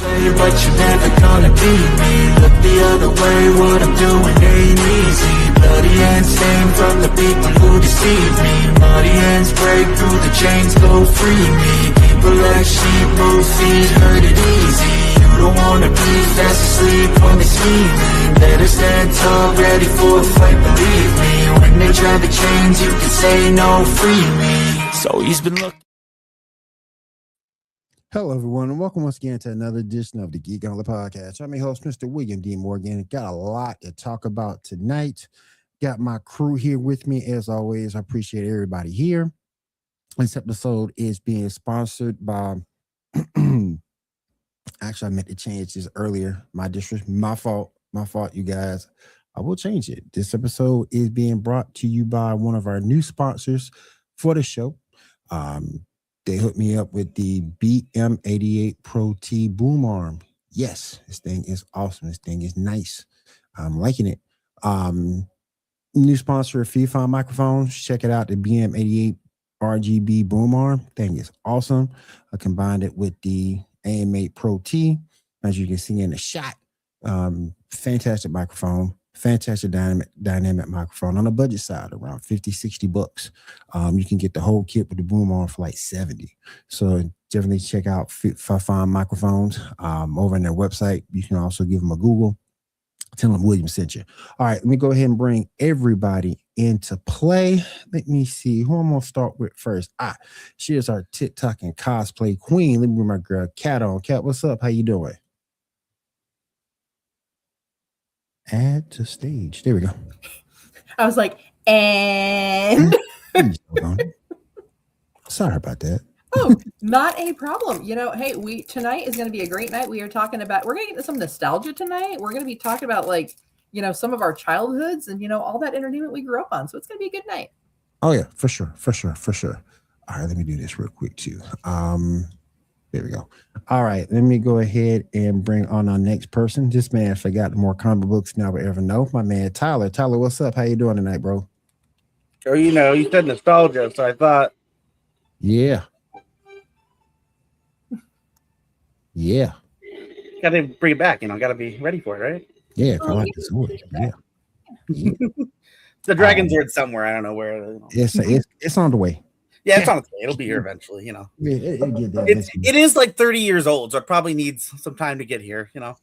But you're never gonna beat me. Look the other way, what I'm doing ain't easy. Bloody hands stain from the people who deceive me. Muddy hands break through the chains, go free me. People like sheep move feet, hurt it easy. You don't wanna be fast asleep when they see me. Better stand tall, ready for a fight, believe me. When they try the chains, you can say no, free me. So he's been looking. Hello, everyone, and welcome once again to another edition of the Geek Gauntlet Podcast. I'm your host, Mr. William D. Morgan. Got a lot to talk about tonight. Got my crew here with me, as always. I appreciate everybody here. This episode is being sponsored by... Actually, I meant to change this earlier. My fault, you guys. I will change it. This episode is being brought to you by one of our new sponsors for the show. They hooked me up with the BM88 Pro T boom arm. Yes, this thing is awesome. This thing is nice. I'm liking it. New sponsor of Fifine microphones. Check it out, the BM88 RGB boom arm. Thing is awesome. I combined it with the AM8 Pro T, as you can see in the shot. Fantastic microphone. Fantastic dynamic microphone on the budget side, around $50-$60. You can get the whole kit with the boom arm for like $70. So definitely check out Fifine microphones over on their website. You can also give them a Google. Tell them William sent you. All right, let me go ahead and bring everybody into play. Let me see who I'm gonna start with first. She is our TikTok and cosplay queen. Let me bring my girl Kat on. Kat, what's up? How you doing? Add to stage. There we go. I was like, and sorry about that. Oh, not a problem. You know, hey, tonight is going to be a great night. We're going to get into some nostalgia tonight. We're going to be talking about some of our childhoods and all that entertainment we grew up on. So it's going to be a good night. Oh yeah, for sure. All right, let me do this real quick too. There we go. All right, let me go ahead and bring on our next person. This man forgot more comic books than I would ever know. My man, Tyler. Tyler, what's up? How you doing tonight, bro? Oh, you said nostalgia, so I thought. Yeah. Got to bring it back, got to be ready for it, right? Yeah, I like this word. Yeah. The Dragon's Word somewhere. I don't know where. It's on the way. Yeah, it's on its way. It'll be here eventually, Yeah, it is like 30 years old, so it probably needs some time to get here, All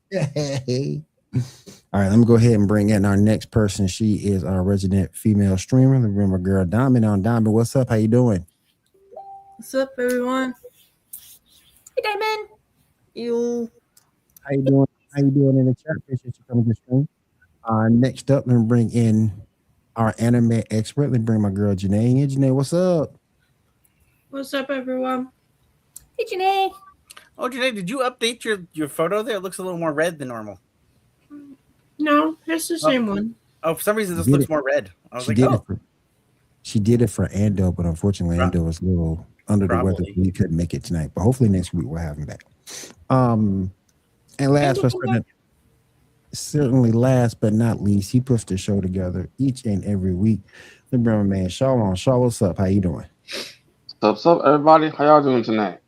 right, let me go ahead and bring in our next person. She is our resident female streamer. Remember, girl, Diamond on Diamond. What's up? How you doing? What's up, everyone? Hey, Diamond. How you doing? How you doing in the chat? Appreciate you coming to the stream. Next up, let me bring in our anime expert. Let me bring my girl Janae in. Janae, what's up? What's up, everyone? Hey, Janae. Oh, Janae, did you update your photo there? It looks a little more red than normal. No, it's the same one. Oh, for some reason, this looks more red. I was she did it for Ando, but unfortunately, Ando was a little under the weather. He couldn't make it tonight, but hopefully next week we'll have him back. And last but not least, he puts the show together each and every week. The brother man, Shaw on. Shaw, what's up? How you doing? What's up, everybody? How y'all doing tonight?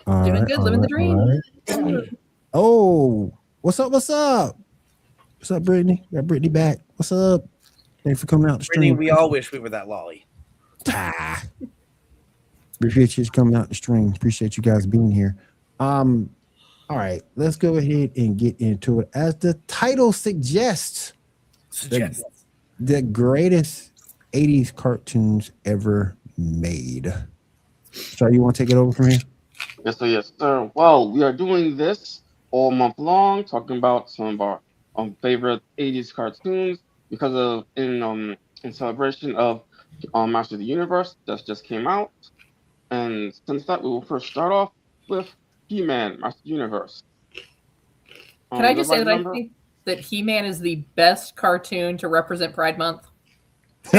Doing good, living the dream. Right. Oh, what's up? What's up, Brittany? Got Brittany back. What's up? Thanks for coming out the stream. Brittany, we all wish we were that lolly. Appreciate you coming out the stream. Appreciate you guys being here. All right, let's go ahead and get into it. As the title suggests, the greatest 80s cartoons ever made. So you want to take it over from here? Yes, sir. Well, we are doing this all month long, talking about some of our favorite 80s cartoons because of in celebration of Master of the Universe that just came out. And since that, we will first start off with He-Man, Master of the Universe. Can I just say that I think that He-Man is the best cartoon to represent Pride Month? Oh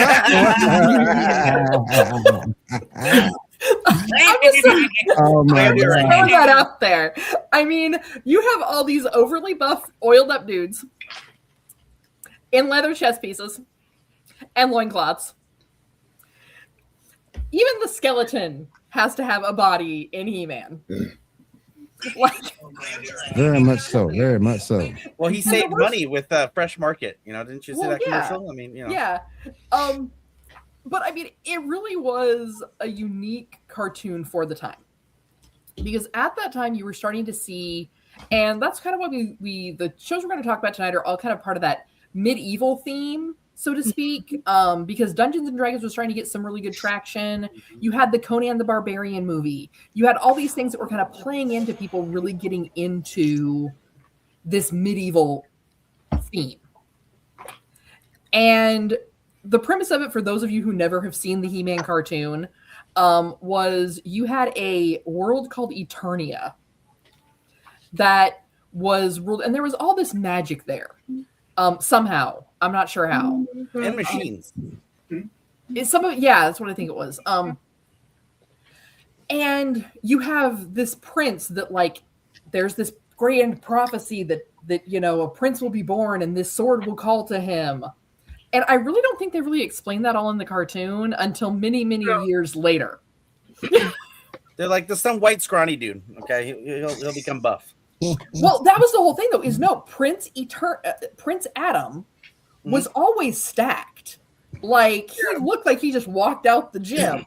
my God. Throw that out there. I mean, you have all these overly buff, oiled up dudes in leather chest pieces and loincloths. Even the skeleton has to have a body in He-Man. Like, Very much so. Very much so. Well, he saved money with Fresh Market. Didn't you see that commercial? I mean, Yeah. But I mean, it really was a unique cartoon for the time. Because at that time you were starting to see, and that's kind of what the shows we're going to talk about tonight are all kind of part of that medieval theme, so to speak, because Dungeons and Dragons was trying to get some really good traction. You had the Conan the Barbarian movie. You had all these things that were kind of playing into people really getting into this medieval theme. And the premise of it, for those of you who never have seen the He-Man cartoon, was you had a world called Eternia that was ruled, and there was all this magic there. Somehow, I'm not sure how. And machines. It's some of it, yeah, that's what I think it was. And you have this prince that, like, there's this grand prophecy that a prince will be born and this sword will call to him. And I really don't think they really explained that all in the cartoon until many, many years later. They're like, there's some white scrawny dude. Okay, he'll become buff. Well, that was the whole thing, though. Is no Prince Adam was always stacked. Like, he looked like he just walked out the gym.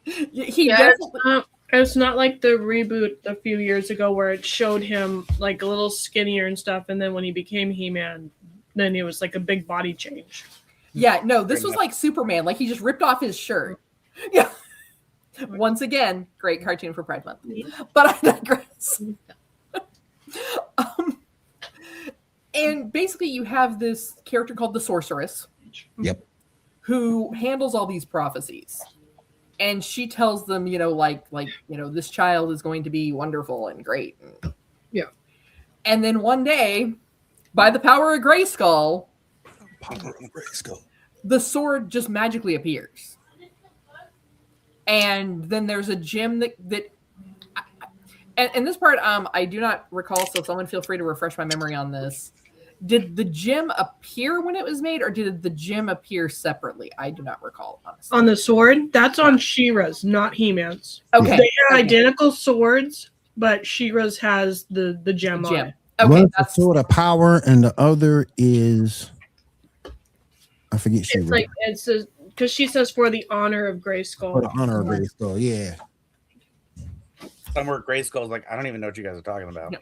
It's not like the reboot a few years ago where it showed him like a little skinnier and stuff, and then when he became He-Man, then it was like a big body change. Yeah, no, this was like Superman. Like, he just ripped off his shirt. Yeah. Once again, great cartoon for Pride Month. But I digress. And basically you have this character called the Sorceress. Yep. Who handles all these prophecies. And she tells them, this child is going to be wonderful and great. Yeah. And then one day, by the power of Grayskull, the sword just magically appears. And then there's a gem that and this part I do not recall, so someone feel free to refresh my memory on this. Did the gem appear when it was made, or did the gem appear separately? I do not recall, honestly. On the sword? That's on She-Ra's, not He-Man's. Okay. They are identical swords, but She-Ra's has the gem on it. Okay, One's the sword of power, and the other is I forget. It's because she says for the honor of Grayskull. For the honor of Grayskull, yeah. Somewhere Grayskull's like, I don't even know what you guys are talking about. No.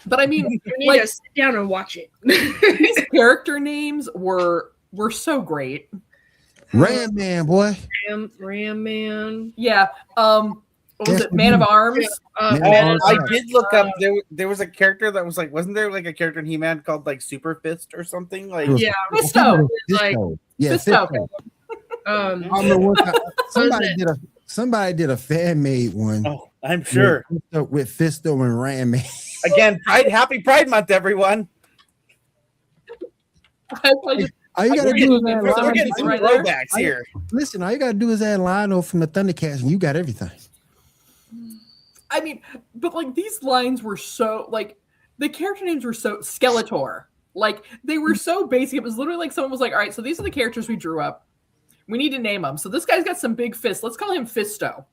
But I mean, you need to sit down and watch it. These character names were so great. Ram Man, boy. Ram Man. Yeah. What was it? Man of Arms. I did look up. There was a character that was like, wasn't there like a character in He-Man called like Super Fist or something? Like, yeah, Fisto. Yeah, Fisto. Somebody did a fan made one. Oh, I'm sure with Fisto and Ram Man. Again, happy Pride Month, everyone. All you gotta do is add we're getting some throwbacks here. Listen, all you gotta do is add Lionel from the Thundercats, and you got everything. I mean, but like these lines were so like the character names were so Skeletor. Like they were so basic. It was literally like someone was like, all right, so these are the characters we drew up. We need to name them. So this guy's got some big fists. Let's call him Fisto.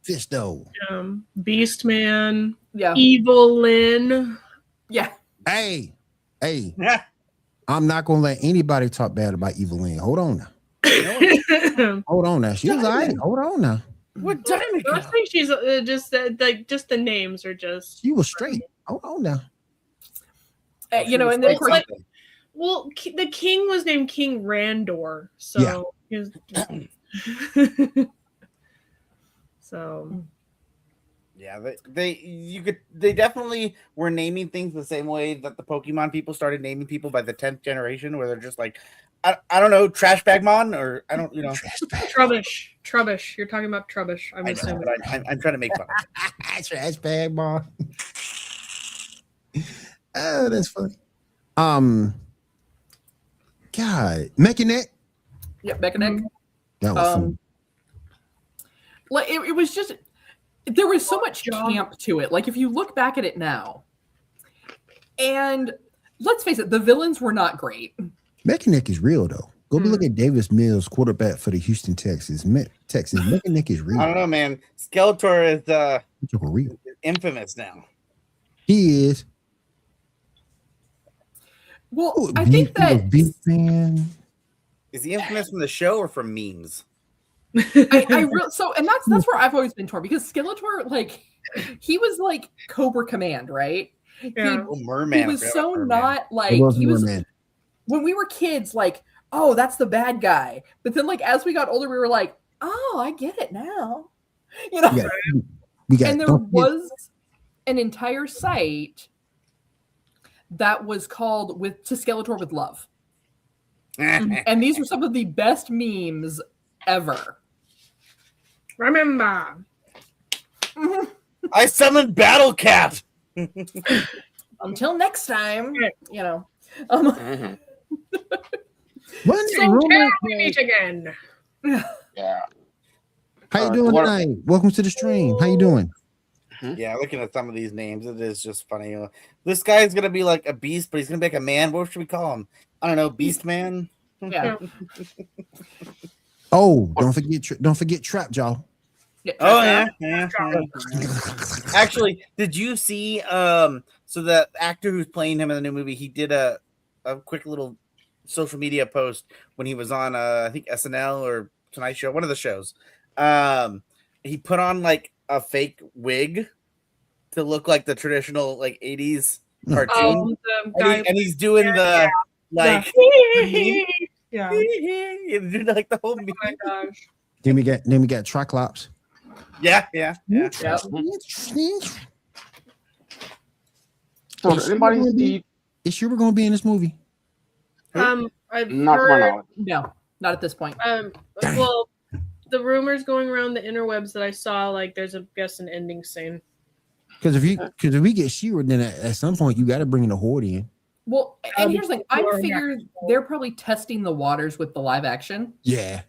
Beast Man. Yeah. Evil Lynn. Yeah. Hey. I'm not gonna let anybody talk bad about Evil Lynn. Hold on now. Hold on now. She was all right. Hold on now. What time ago? I think she's just the names are just. She was straight. Hold on now. And then of course, the king was named King Randor, so so yeah, they definitely were naming things the same way that the Pokemon people started naming people by the 10th generation, where they're just like, I don't know, Trash Bagmon, or I don't, Trubbish. You're talking about Trubbish. I'm trying to make fun of it. Trash Bagmon. Oh, that's funny. God, Mechanic. Yeah, Mechanic. That was fun. Like it was just there was so much camp to it. Like if you look back at it now, and let's face it, the villains were not great. Mechanic is real though. Go look at Davis Mills, quarterback for the Houston Texans. Mechanic is real. I don't know, man. Skeletor is real. infamous now. He is. Well, I think that big fan. Is he infamous from the show or from memes? and that's where I've always been torn, because Skeletor, like, he was like Cobra Command, right? Yeah. Merman. He was so Merman. not like It was he was Merman. when we were kids, like, oh, that's the bad guy. But then, like, as we got older, we were like, oh, I get it now. You know, We got and there was an entire site that was called To Skeletor with Love. And these were some of the best memes ever. Remember. I summoned Battle Cat. Until next time, you know. Mhm. So till we meet again. Yeah. How you doing tonight? Welcome to the stream. How you doing? Yeah, looking at some of these names, it is just funny. This guy's gonna be like a beast, but he's gonna be like a man. What should we call him? I don't know, Beast Man. Yeah. Oh, don't forget Trap Jaw. Oh yeah. Actually, did you see? So the actor who's playing him in the new movie, he did a quick little social media post when he was on I think SNL or Tonight Show, one of the shows. He put on like a fake wig to look like the traditional like 80s cartoon. And he's doing the like yeah. do like the whole meme. Oh my gosh. Then we got Triclops. Yeah. So does anybody see? Is she going to be in this movie? I've Not to my heard. knowledge. No, not at this point. Well, the rumors going around the interwebs that I saw, like, there's an ending scene. Because if we get She-Ra, then at some point you got to bring the Horde in. Well, and here's the thing. I figure they're probably testing the waters with the live action. Yeah.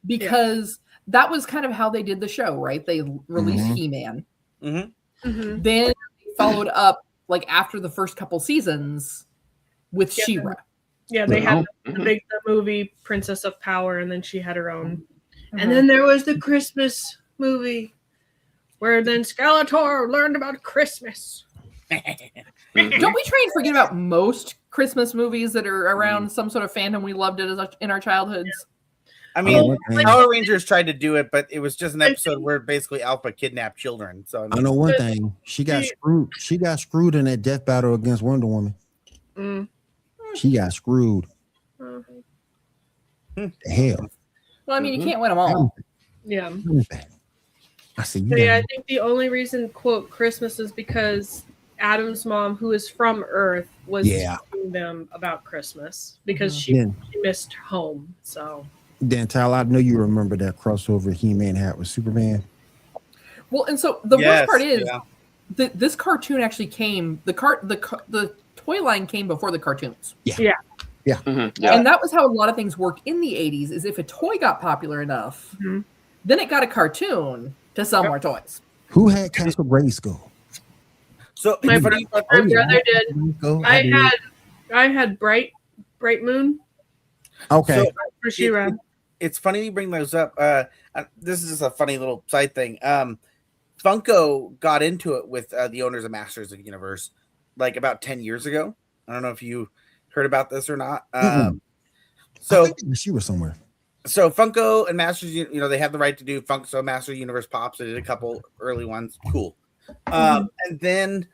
Because that was kind of how they did the show, right? They released He-Man. Mm-hmm. Then they followed up, like, after the first couple seasons with She-Ra. Yeah, they had the movie Princess of Power, and then she had her own. And then there was the Christmas movie, where then Skeletor learned about Christmas. Don't we try and forget about most Christmas movies that are around some sort of fandom we loved it in our childhoods? I mean, Power Rangers tried to do it, but it was just an episode where basically Alpha kidnapped children. So I know one thing. She got screwed. She got screwed in that death battle against Wonder Woman. She got screwed. The hell. Well, I mean, you can't win them all. Yeah. I see. So, yeah, I think the only reason, quote, Christmas is because Adam's mom, who is from Earth, was telling them about Christmas because she missed home. So. Dan Tyler, I know you remember that crossover He-Man had with Superman. Well, and so the worst part is that this cartoon actually came. The toy line came before the cartoons. Yeah. And that was how a lot of things worked in the 80s. Is if a toy got popular enough, then it got a cartoon to sell more toys. Who had Castle Grayskull? So my brother did. I had Bright Moon. Okay. So, for She-Ra. It's funny you bring those up. This is just a funny little side thing. Funko got into it with the owners of Masters of the Universe like about 10 years ago. I don't know if you heard about this or not. So I think she was somewhere. So Funko and Masters, they have the right to do Funko. So Masters of the Universe Pops. They did a couple early ones. Cool. And then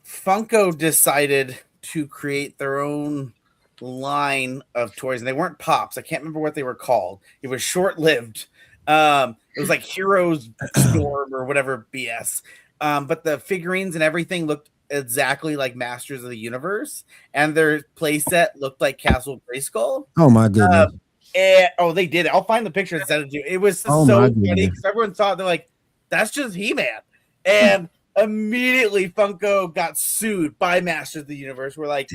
Funko decided to create their own line of toys, and they weren't Pops. I can't remember what they were called. It was short-lived. It was like Heroes Storm or whatever BS. But the figurines and everything looked exactly like Masters of the Universe, and their playset looked like Castle Grayskull. Oh my goodness! They did it. I'll find the picture and send it to you. It was so funny because everyone thought they're like, "That's just He-Man," and immediately Funko got sued by Masters of the Universe. We're like,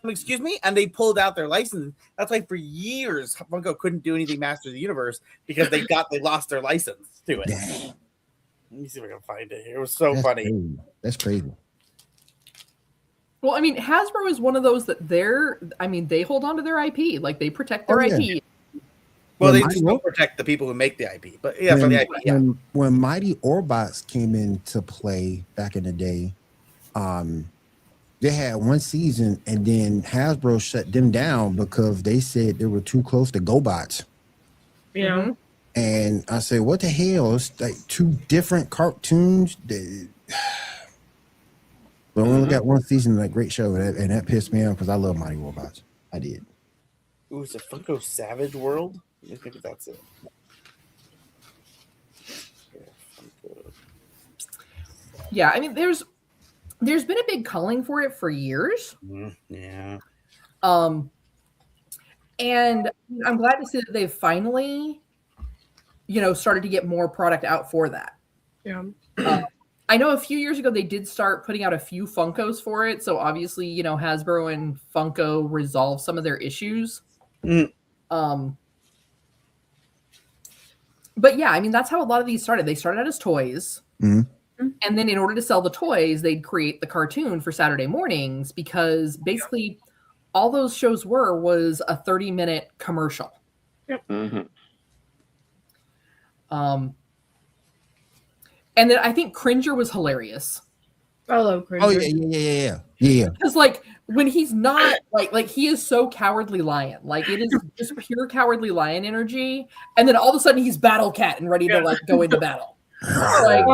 excuse me, and they pulled out their license. That's like for years Funko couldn't do anything Masters of the Universe because they lost their license to it. Let me see if I can find it here. It was so funny. Crazy. That's crazy. Well, I mean, Hasbro is one of those that they hold on to their IP, like they protect their IP. Well, When they Mighty just don't protect the people who make the IP. But yeah, for the IP, yeah. when Mighty Orbots came into play back in the day, they had one season and then Hasbro shut them down because they said they were too close to GoBots. Yeah. Mhm. And I said, what the hell? It's like two different cartoons. But we only got one season of that great show, and that pissed me off because I love Mighty Robots. I did. Ooh, it's a Funko Savage World. I think that's it. Yeah, I mean, there's been a big calling for it for years. Yeah. And I'm glad to see that they've finally, started to get more product out for that. Yeah. I know a few years ago they did start putting out a few Funkos for it. So obviously, Hasbro and Funko resolved some of their issues. Mm. But yeah, I mean, that's how a lot of these started. They started out as toys. Mhm. And then in order to sell the toys, they'd create the cartoon for Saturday mornings because basically all those shows was a 30-minute commercial. Yep. Mhm. And then I think Cringer was hilarious. I love Cringer. Oh yeah. Because when he's not like he is so cowardly lion, like it is just pure cowardly lion energy, and then all of a sudden he's battle cat and ready to go into battle. Like,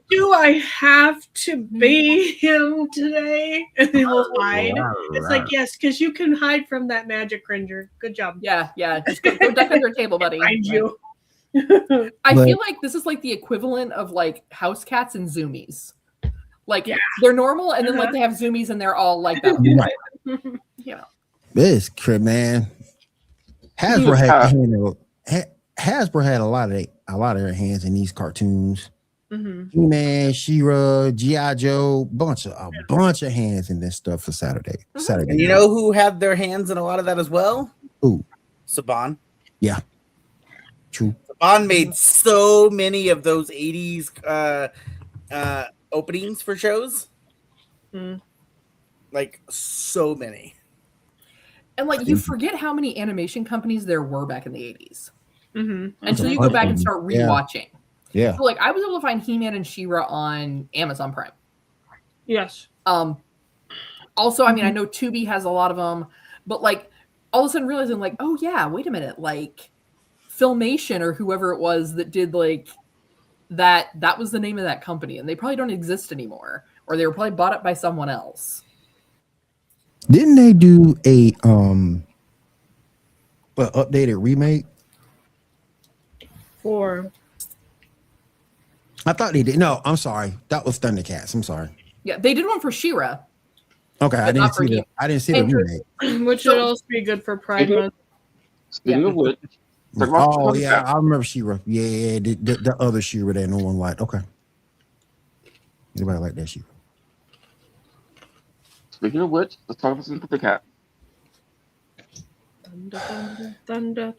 Do I have to be him today? And he will hide. It's like, yes, because you can hide from that magic, Cringer. Good job. yeah, just go duck under a table, buddy. Find you. I feel like this is like the equivalent of like house cats and zoomies. Like they're normal, and then like they have zoomies, and they're all like that. Right. Yeah. This crib, man. Hasbro had a lot of their hands in these cartoons. Mm-hmm. He-Man, She-Ra, G.I. Joe, a bunch of hands in this stuff for Saturday. And you know who had their hands in a lot of that as well? Who? Saban. Yeah. True. Saban made so many of those 80s openings for shows. Like so many. And like you forget how many animation companies there were back in the 80s. Mm-hmm. Until you go back and start rewatching. Yeah. So like I was able to find He-Man and She-Ra on Amazon Prime. Yes. Also, I mean, I know Tubi has a lot of them, but like all of a sudden realizing like, oh yeah, wait a minute, like Filmation or whoever it was that did like that was the name of that company, and they probably don't exist anymore, or they were probably bought up by someone else. Didn't they do a updated remake? I thought they did. No, I'm sorry. That was ThunderCats. I'm sorry. Yeah, they did one for She-Ra. Okay, I didn't see the remake. Which would also be good for Pride Month. Speaking of which, oh yeah, I remember She-Ra. Yeah, the other She-Ra that no one liked. Okay, anybody like that She-Ra? Speaking of which, let's talk about some ThunderCats. Thunder.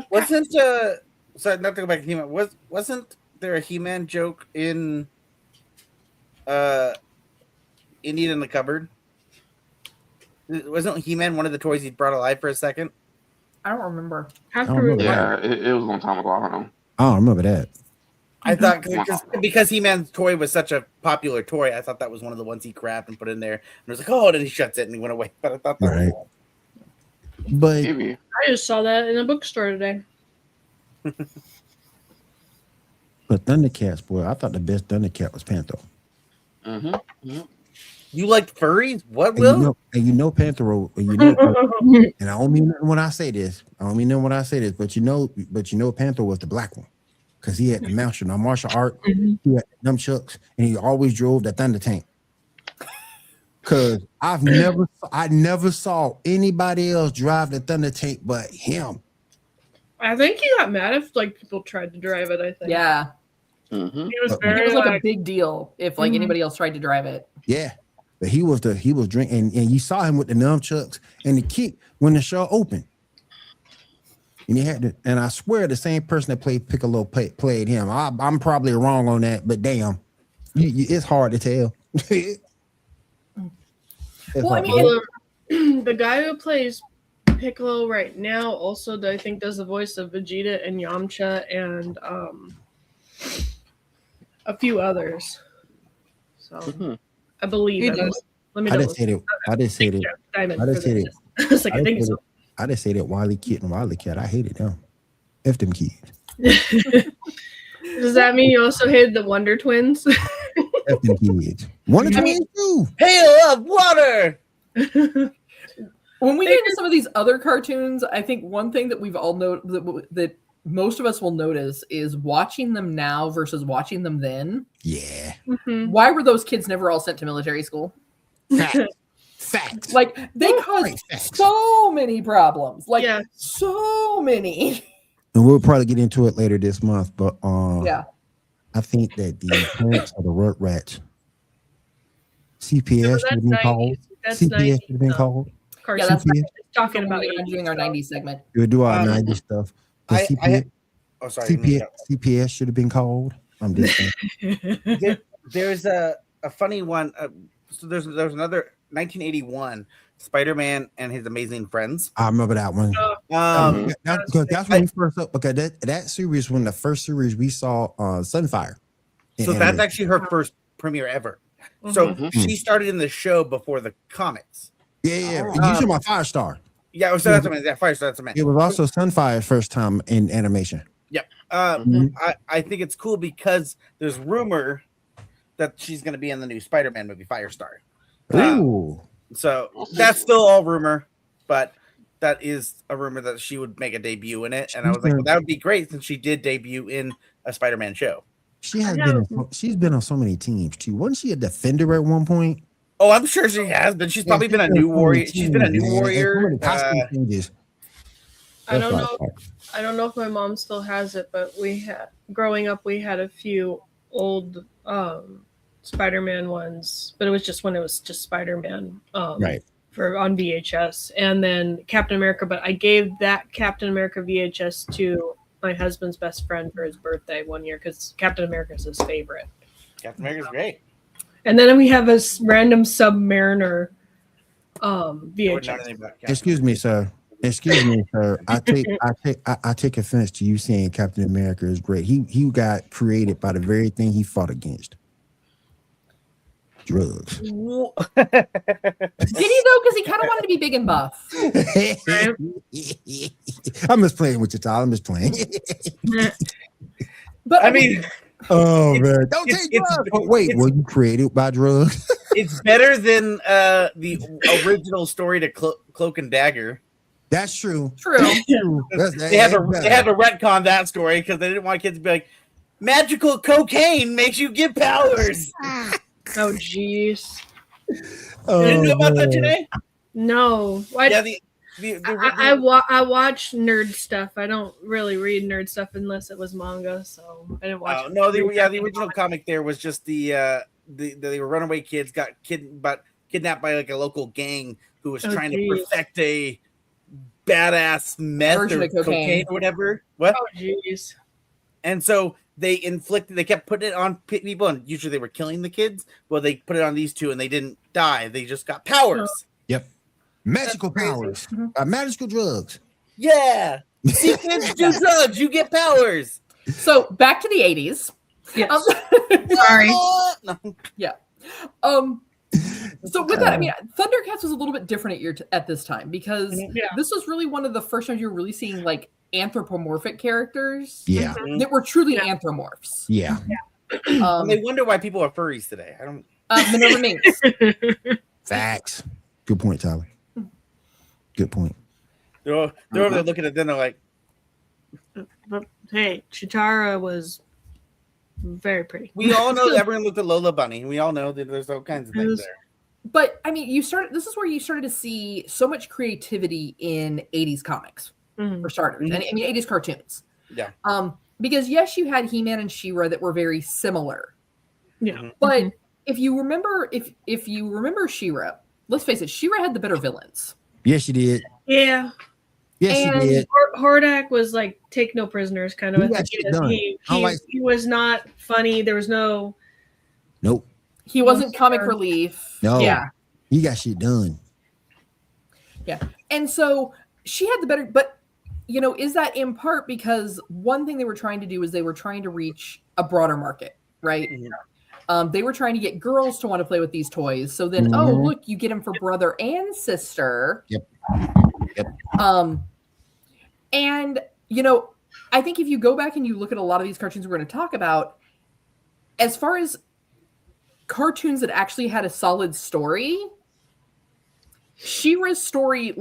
Wasn't sorry, not to go back to He-Man. Wasn't there a He-Man joke in Indian in the Cupboard? Wasn't He-Man one of the toys he brought alive for a second? I don't remember. Yeah, it was a long time ago. I don't know. I don't remember that. I thought because He-Man's toy was such a popular toy, I thought that was one of the ones he grabbed and put in there. And it was like, oh, and then he shuts it and he went away. But I thought that Right. was But Maybe. I just saw that in a bookstore today. but ThunderCats, boy, I thought the best ThunderCat was Panther. You like furries? What, And Will? you know Panther, and I don't mean nothing when I say this. But you know Panther was the black one because he had the martial art, he had nunchucks, and he always drove the Thunder Tank. Cause I never saw anybody else drive the Thunder Tank but him. I think he got mad if like people tried to drive it. I think. Yeah, He was it very was like a big deal if like anybody else tried to drive it. Yeah, but he was drinking, and you saw him with the nunchucks and the kick when the show opened. And he had to, and I swear the same person that played Piccolo played him. I'm probably wrong on that, but damn, it's hard to tell. Well, I mean, the guy who plays Piccolo right now also, I think, does the voice of Vegeta and Yamcha and a few others. So I believe. He I does. Let me I know. just said it. I just said it. Diamond I for just said this. it. I was like, I I think just so. said I just said it. Wily Kid and Wily Cat. I hated them. F them kids. Does that mean you also hated the Wonder Twins? F them kids. One of I mean- them too. Hail of water. When we get into some of these other cartoons, I think one thing that we've all that most of us will notice is watching them now versus watching them then. Yeah. Mhm. Why were those kids never all sent to military school? Facts. Like they Great caused facts. so many problems. Like Yeah. so many. And we'll probably get into it later this month, but Yeah. I think that the parents of the Rugrats CPS should have been called. That's CPS 90s should have been stuff. called. Cartoon. that's CPS. Talking about We're doing our 90s segment. We'll do our Um, 90s stuff. The I CPS, Oh, sorry. CPS should have been called. I'm just saying. There's a funny one. So there's another 1981 Spider-Man and His Amazing Friends. I remember that one. Because that's when we first up. Because that series, when the first series we saw Sunfire. in So that's animation. actually her first premiere ever. So she started in the show before the comics. Yeah. You talking about Firestar? Yeah, so that's what I meant. Yeah, Firestar, that's what I meant. It was also Sunfire's first time in animation. Yep. Mhm. I think it's cool because there's rumor that she's going to be in the new Spider-Man movie, Firestar. Ooh. So that's still all rumor, but that is a rumor that she would make a debut in it. And I was like, well, that would be great since she did debut in a Spider-Man show. She's been on so many teams too. Wasn't she a defender at one point? Oh, I'm sure she has, but she's probably been a new warrior. She's been a new warrior. I don't know. I don't know if my mom still has it, but growing up, we had a few old Spider-Man ones, but it was just when it was just Spider-Man, Right. for on VHS, and then Captain America. But I gave that Captain America VHS to my husband's best friend for his birthday one year because Captain America is his favorite. Captain America's great. And then we have a random Submariner VHS. Excuse me, sir. I take offense to you saying Captain America is great. He got created by the very thing he fought against. Drugs. Did he though? Because he kind of wanted to be big and buff. I'm just playing with you, Tyler. I'm just playing. But I mean, Oh man! Don't take drugs. Oh, wait, were you created by drugs? it's better than the original story to Cloak and Dagger. That's true. True. That's true. They had to retcon that story because they didn't want kids to be like, magical cocaine makes you get powers. Oh, jeez. You didn't know about that today? No. Yeah, I watch nerd stuff. I don't really read nerd stuff unless it was manga, so I didn't watch. No, the original comic there was just they were runaway kids got kidnapped by like a local gang who was trying to perfect a badass meth Version or of cocaine or whatever. What? Oh, jeez. And so they kept putting it on people, and usually they were killing the kids. Well, they put it on these two, and they didn't die. They just got powers. Yep. Magical powers. Magical drugs. Yeah. See, kids do drugs. You get powers. So back to the 80s. Yes. Sorry. No. Yeah. So with that, I mean, ThunderCats was a little bit different at this time because this was really one of the first times you were really seeing like anthropomorphic characters. Yeah. That were truly anthropomorphs. Yeah. And they wonder why people are furries today. I don't. Minerva Minx. Facts. Good point, Tyler. Good point. They're over there looking at them. They're like, But hey, Chitara was very pretty. we all know that everyone looked at Lola Bunny. We all know that there's all kinds of things there. But I mean, this is where you started to see so much creativity in 80s comics for starters. And I mean 80s cartoons. Yeah. Because yes, you had He-Man and She-Ra that were very similar. Yeah. But if you remember She-Ra, let's face it, She-Ra had the better villains. Yes, you did. Yeah. Yes, And you did. Hordak was like take no prisoners kind of. He got shit done. He was not funny. There was no. Nope. He wasn't comic relief. No. Yeah. He got shit done. Yeah. And so she had the better, but is that in part because one thing they were trying to do is they were trying to reach a broader market, right? They were trying to get girls to want to play with these toys. So then, oh, look, you get them for brother and sister. Yep. And, I think if you go back and you look at a lot of these cartoons we're going to talk about, as far as cartoons that actually had a solid story, She-Ra's story,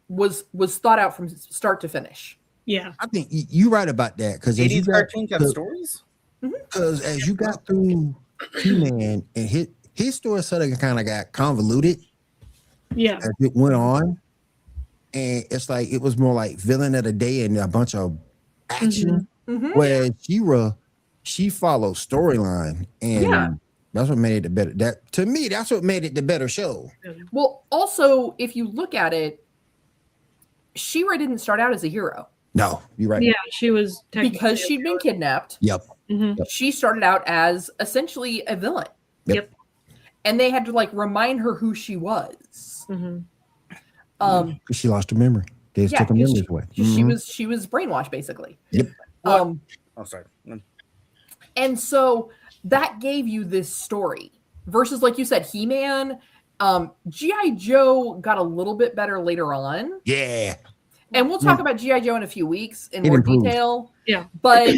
was thought out from start to finish. Yeah. I think you're right about that. Because 80s cartoons have stories? Because as you got through He-Man and his story sort of kind of got convoluted. Yeah. As it went on. And it's like it was more like villain of the day and a bunch of action. Whereas She-Ra, she followed storyline. And that's what made it the better. To me, that's what made it the better show. Well, also, if you look at it, She-Ra didn't start out as a hero. No, you're right. Yeah, she was because she'd been kidnapped. Yep. She started out as essentially a villain. Yep. And they had to remind her who she was. She lost her memory. They just took her memories away. She was brainwashed basically. Yep. Sorry. And so that gave you this story versus, like you said, He-Man. G.I. Joe got a little bit better later on. Yeah. And we'll talk about G.I. Joe in a few weeks in It more improved. detail. Yeah. But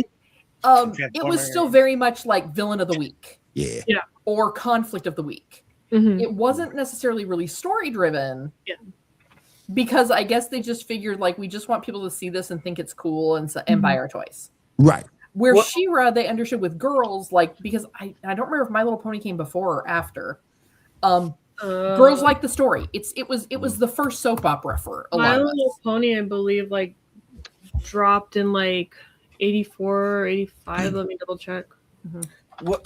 it was still very much like villain of the week. Yeah. Yeah. Or conflict of the week. It wasn't necessarily really story driven. Yeah. Because I guess they just figured we just want people to see this and think it's cool and buy our toys. Right. Where She-Ra, they understood with girls, because I don't remember if My Little Pony came before or after. Girls like the story. It was the first soap opera for a lot My of Little us. Pony, I believe, dropped in 84 or 85. Let me double check.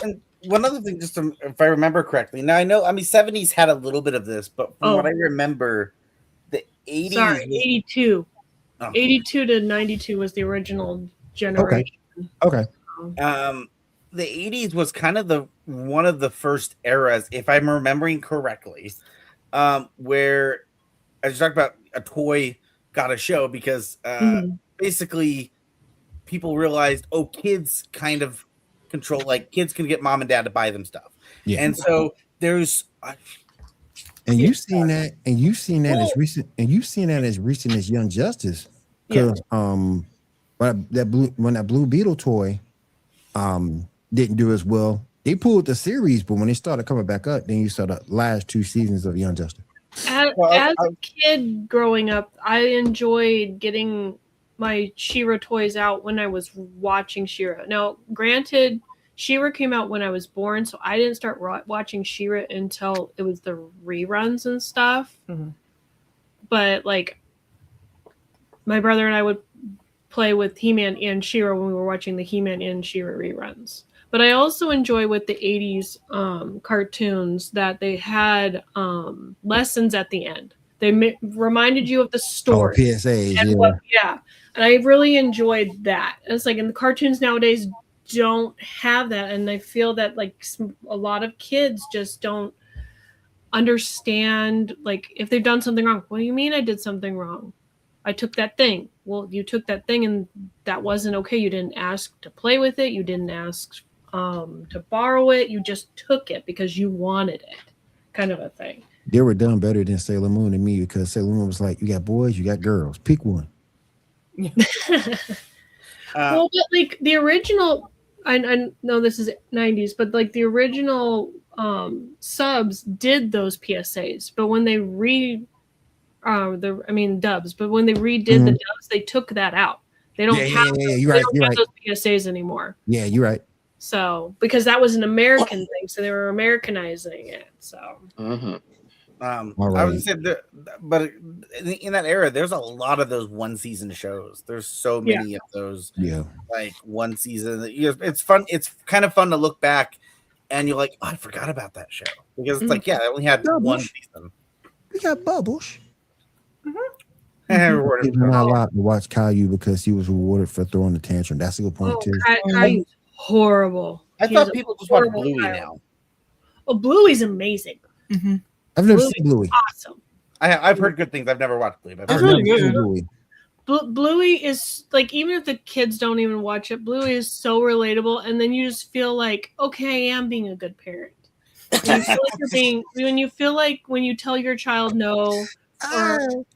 And one other thing, just if I remember correctly. Now I know, 70s had a little bit of this, but from what I remember, the 80s. Sorry, 82. Oh. 82 to 92 was the original generation. Okay. The 80s was kind of one of the first eras, if I'm remembering correctly, where I just talked about a toy got a show because basically people realized, kids kind of control, kids can get mom and dad to buy them stuff. Yeah. And so there's you've seen that as recent as Young Justice. Because when that Blue Beetle toy didn't do as well, they pulled the series, but when they started coming back up, then you saw the last 2 seasons of Young Justice. As a kid growing up, I enjoyed getting my She-Ra toys out when I was watching She-Ra. Now, granted, She-Ra came out when I was born, so I didn't start watching She-Ra until it was the reruns and stuff. But my brother and I would play with He-Man and She-Ra when we were watching the He-Man and She-Ra reruns. But I also enjoy with the 80s cartoons that they had lessons at the end. They reminded you of the story. PSAs, and I really enjoyed that. It's and the cartoons nowadays don't have that, and I feel that a lot of kids just don't understand if they've done something wrong. What do you mean I did something wrong? I took that thing. Well, you took that thing and that wasn't okay. You didn't ask to play with it. You didn't ask to borrow it. You just took it because you wanted it, kind of a thing. They were done better than Sailor Moon to me because Sailor Moon was you got boys, you got girls. Pick one. Well, but the original, I know this is 90s, but the original subs did those PSAs, but when they dubs, but when they redid the dubs, they took that out. They don't have those PSAs anymore. Yeah, you're right. So because that was an American thing, so they were Americanizing it. So I would say but in that era, there's a lot of those 1 season shows. There's so many of those. Yeah, 1 season. It's fun. It's kind of fun to look back, and you're like, I forgot about that show because it's I only had one season. We got Bubbles. He's not allowed to watch Caillou because he was rewarded for throwing the tantrum. That's a good point too. Caillou's horrible. I thought people just watch Bluey now. Oh, Bluey's amazing. I've never seen Bluey. Awesome. I've heard good things. I've never watched Bluey. But It's I've heard really Never seen good. Bluey. Bluey is like, even if the kids don't even watch it, Bluey is so relatable, and then you just feel like, okay, I am being a good parent. When you feel like when you tell your child no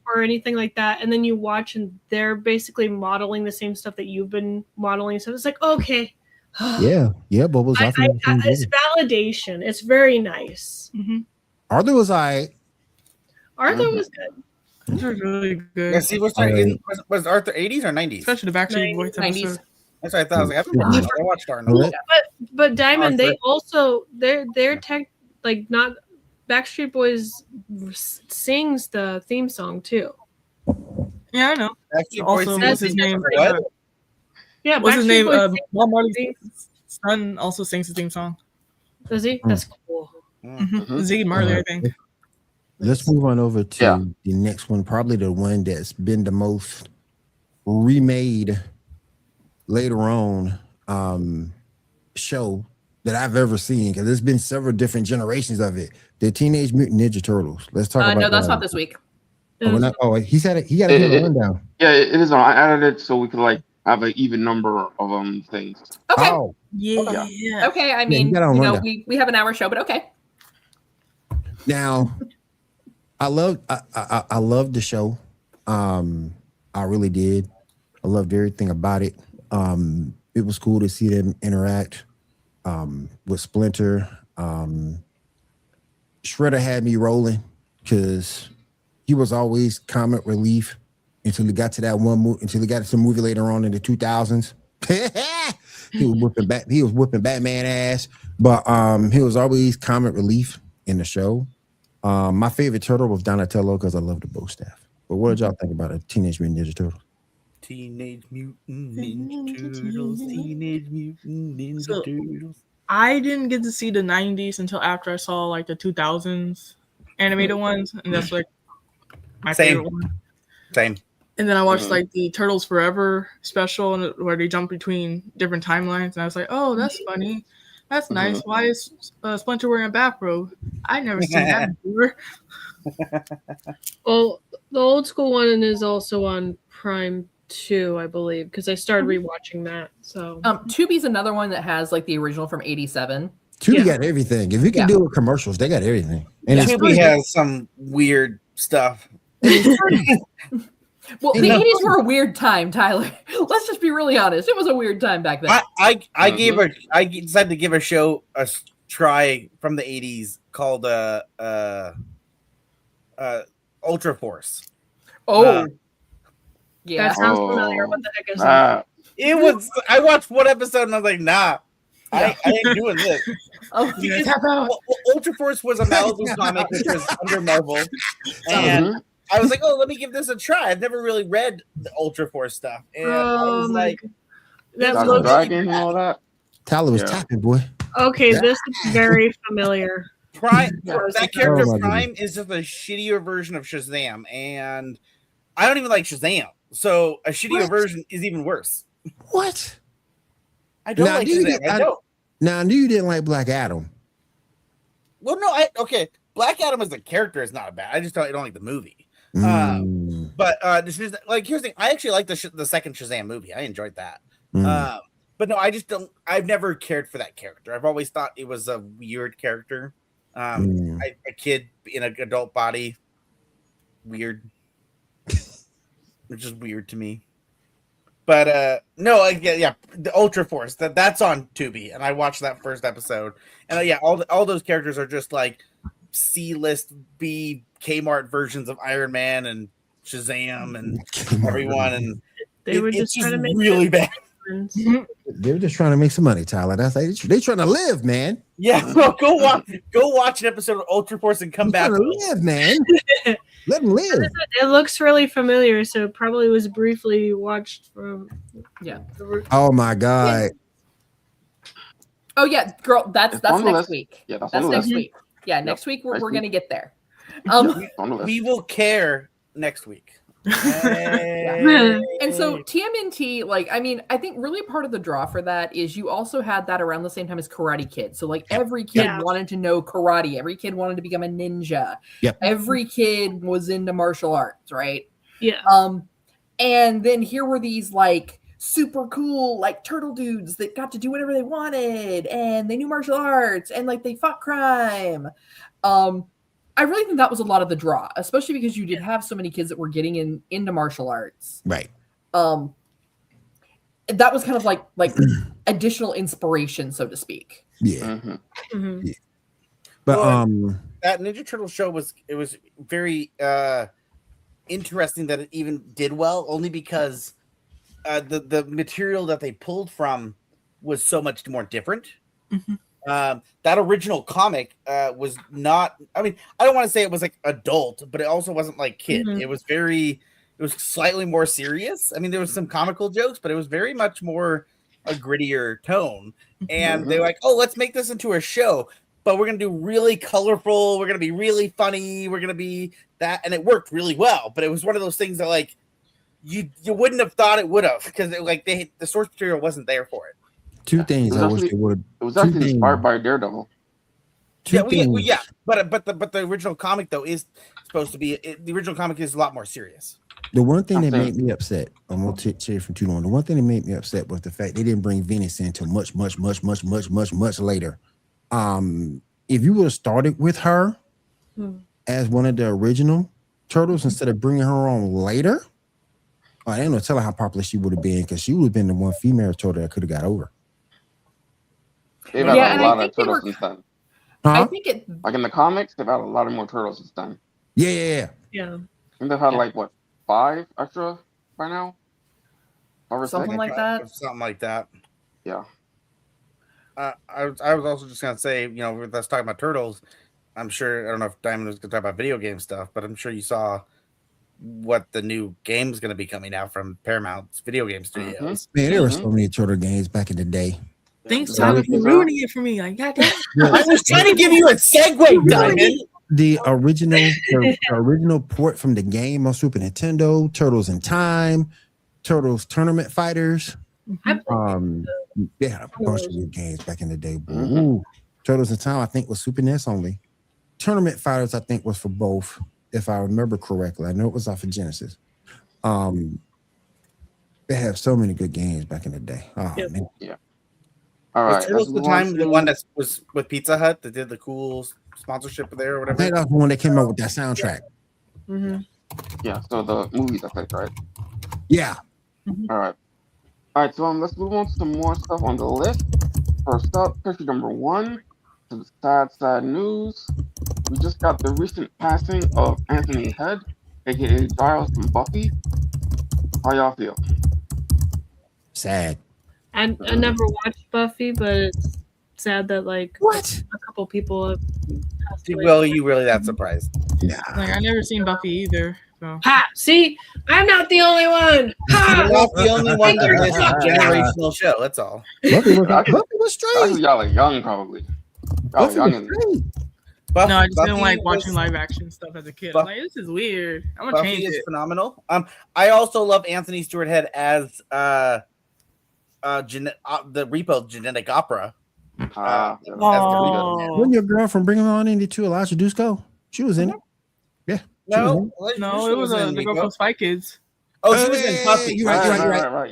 or anything like that, and then you watch and they're basically modeling the same stuff that you've been modeling, so it's like, okay, Yeah, Bubbles. it's validation. It's very nice. Arthur was alright. Arthur was good. Those are really good. Yeah, see, was Arthur 80s or 90s? Especially the Backstreet Boys 90s. episode. That's what I thought. I was like, I watched Arthur. What? But Diamond, they Arthur. also they're tech, like, not Backstreet Boys sings the theme song too. Yeah, I know. Backstreet Also, Boys what's sings his name? What? Yeah, What's his Backstreet name? Boys Bob Marley's son also sings the theme song. does he? That's cool. Ziggy Marley, I think. Let's move on over to Yeah. the next one, probably the one that's been the most remade later on show that I've ever seen, because there's been several different generations of it. The Teenage Mutant Ninja Turtles. Let's talk about No, that's that. not this week. He said it. He got a rundown. Yeah, it is on. I added it so we could like have an even number of things. Okay. Oh, Yeah. Okay. I you mean, got it on you know, rundown. we have an hour show, but okay. now I loved the show. I really did. I loved everything about it. It was cool to see them interact with Splinter. Shredder had me rolling because he was always comic relief until he got to that one movie, until he got to some movie later on in the 2000s. He was whipping Batman ass, but he was always comic relief in the show. My favorite turtle was Donatello because I love the bow staff. But what did y'all think about a Teenage Mutant Ninja Turtle? Teenage Mutant Ninja Turtles. Teenage Mutant Ninja Turtles. I didn't get to see the 90s until after I saw like the 2000s animated ones, and that's like my Same. favorite one. Same. And then I watched like the Turtles Forever special, and where they jump between different timelines, and I was like, "Oh, that's funny, that's nice." Why is Splinter wearing a bathrobe? I never seen that before. Well, the old school one is also on Prime 2, I believe, because I started rewatching that. So Tubi's another one that has like the original from '87. Tubi got everything. If you can deal with commercials, they got everything. And it's Tubi has some weird stuff. Well, the '80s were a weird time, Tyler. Let's just be really honest. It was a weird time back then. I decided to give a show a try from the '80s called Ultra Force. Oh, yeah. that sounds Oh. familiar. What the heck is that? It was. I watched one episode and I was like, nah, I ain't doing this. Oh, You tap out. Well, Ultra Force was a Malibu comic which was under Marvel, and I was like, oh, let me give this a try. I've never really read the Ultra Force stuff, and I was like, That Dr. looks Dragon and all that. Tyler was Yeah. tapping, boy. okay. This is very familiar. Prime. That character Oh, my Prime is just a shittier version of Shazam, and I don't even like Shazam, so a shittier What? version is even worse. What? I don't Now, like do you Shazam. get- I don't. Now I knew you didn't like Black Adam. Well, no, okay. Black Adam as a character is not bad. I just don't like the movie. Mm, But this is like, here's the thing. I actually like the second Shazam movie. I enjoyed that. mm. But no, I just don't. I've never cared for that character. I've always thought it was a weird character. A kid in an adult body, weird. Which is weird to me. But no, yeah, the Ultra Force that's on Tubi, and I watched that first episode, and yeah, all those characters are just like C-list B Kmart versions of Iron Man and Shazam and everyone, and They were it's just trying to make really bad. friends. They were just trying to make some money, Tyler. That's like they trying to live, man. Yeah, well, go watch an episode of Ultra Force and come They back. trying to live, man. Let them live. It looks really familiar, so it probably was briefly watched from. Yeah. Oh my god. Oh yeah, girl. That's It's on the next list. week. Yeah, that's That's on the next list. week. Yeah, next week we're Next gonna week. get there. On the list. We will care next week. Hey. And so TMNT, like, I mean, I think really part of the draw for that is you also had that around the same time as Karate Kid. So like every kid Yeah. wanted to know karate. Every kid wanted to become a ninja. Yep. Every kid was into martial arts, right? Yeah. And then here were these like super cool like turtle dudes that got to do whatever they wanted, and they knew martial arts, and like they fought crime. I really think that was a lot of the draw, especially because you did have so many kids that were getting into martial arts. Right. That was kind of like additional inspiration, so to speak. Yeah. Mhm. Yeah. But that Ninja Turtle show was very interesting that it even did well, only because the material that they pulled from was so much more different. That original comic was not, I mean, I don't want to say it was like adult, but it also wasn't like kid. Mhm. It was slightly more serious. I mean, there was some comical jokes, but it was very much more a grittier tone. And they're like, oh, let's make this into a show, but we're going to do really colorful. We're going to be really funny. We're going to be that. And it worked really well. But it was one of those things that like, you wouldn't have thought it would have, because the source material wasn't there for it. two things I wish actually- they would. It was actually inspired by Daredevil. Yeah, but the original comic though is supposed to be the original comic is a lot more serious. The one thing that Okay. made me upset, I'm gonna say from too long. The one thing that made me upset was the fact they didn't bring Venus in until much later. If you would have started with her as one of the original turtles instead of bringing her on later, I ain't no telling how popular she would have been, because she would have been the one female turtle that could have got over. They've Yeah, had and a I lot think of they turtles were- since then. I Huh? think it. Like in the comics, they've had a lot of more turtles since then. Yeah. Yeah. And they've had like what, 5 extra by now? 5 or 6? Something like that. Something like that. Yeah. I was also just gonna say, you know, let's talk about turtles. I'm sure, I don't know if Diamond was gonna talk about video game stuff, but I'm sure you saw what the new game's gonna be coming out from Paramount's video game studios. Man, there were so many turtle games back in the day. Thanks, Yeah. Tyler, for ruining it for me. Like, goddamn. I was trying to give you a segue, Diamond. The original port from the game on Super Nintendo, Turtles in Time, Turtles Tournament Fighters. They had a bunch of good games back in the day. Ooh. Turtles in Time, I think, was Super NES only. Tournament Fighters, I think, was for both, if I remember correctly. I know it was off of Genesis. They have so many good games back in the day. Oh, Yep. man. All Was right. Turtles let's the move on time the to- one that was with Pizza Hut that did the cool sponsorship there or I whatever? think that was the one that came out with that soundtrack. Yeah, so the movies, I think, right? Yeah. All right. All right, so let's move on to some more stuff on the list. First up, picture number 1, some sad news. We just got the recent passing of Anthony Head, aka Giles from Buffy. How y'all feel? Sad. I never watched Buffy, but it's sad that like What? a couple people have passed away. Well, you really that surprised? Nah. Like, I never seen Buffy either. So Ha! See, I'm not the only one. You're Ha! not the only one that missed a generational show. That's all. Buffy was Actually, straight. y'all are young, probably. Y'all are Buffy young was and straight. no, I just didn't Buffy like was- watching live action stuff as a kid. Buff- I'm like, this is weird. I'm gonna Buffy change is it. phenomenal. I also love Anthony Stewart Head as the Repo Genetic Opera. Ah, as the Oh. Repo. When your girl from Bring 'Em On Indie 2, Elijah Dusko, she was in it. Yeah. No, No, she it was in the girl Repo. from Spy Kids. Oh, she was in Buffy. You're right. Right.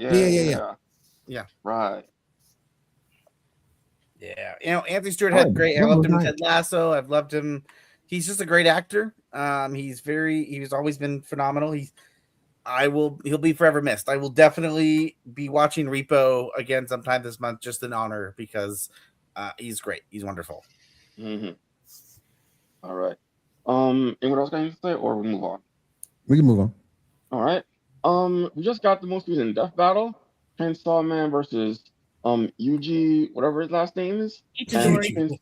Yeah. Right. Yeah, you know, Anthony Stewart Oh, Head, great. I that loved was him in nice. Ted Lasso. I've loved him. He's just a great actor. He's always been phenomenal. He'll be forever missed. I will definitely be watching Repo again sometime this month, just in honor, because he's great. He's wonderful. Mm-hmm. All right. Anyone else got anything to say, or we move on? We can move on. All right. We just got the most recent death battle: Chainsaw Man versus Yuji, whatever his last name is. Itadori.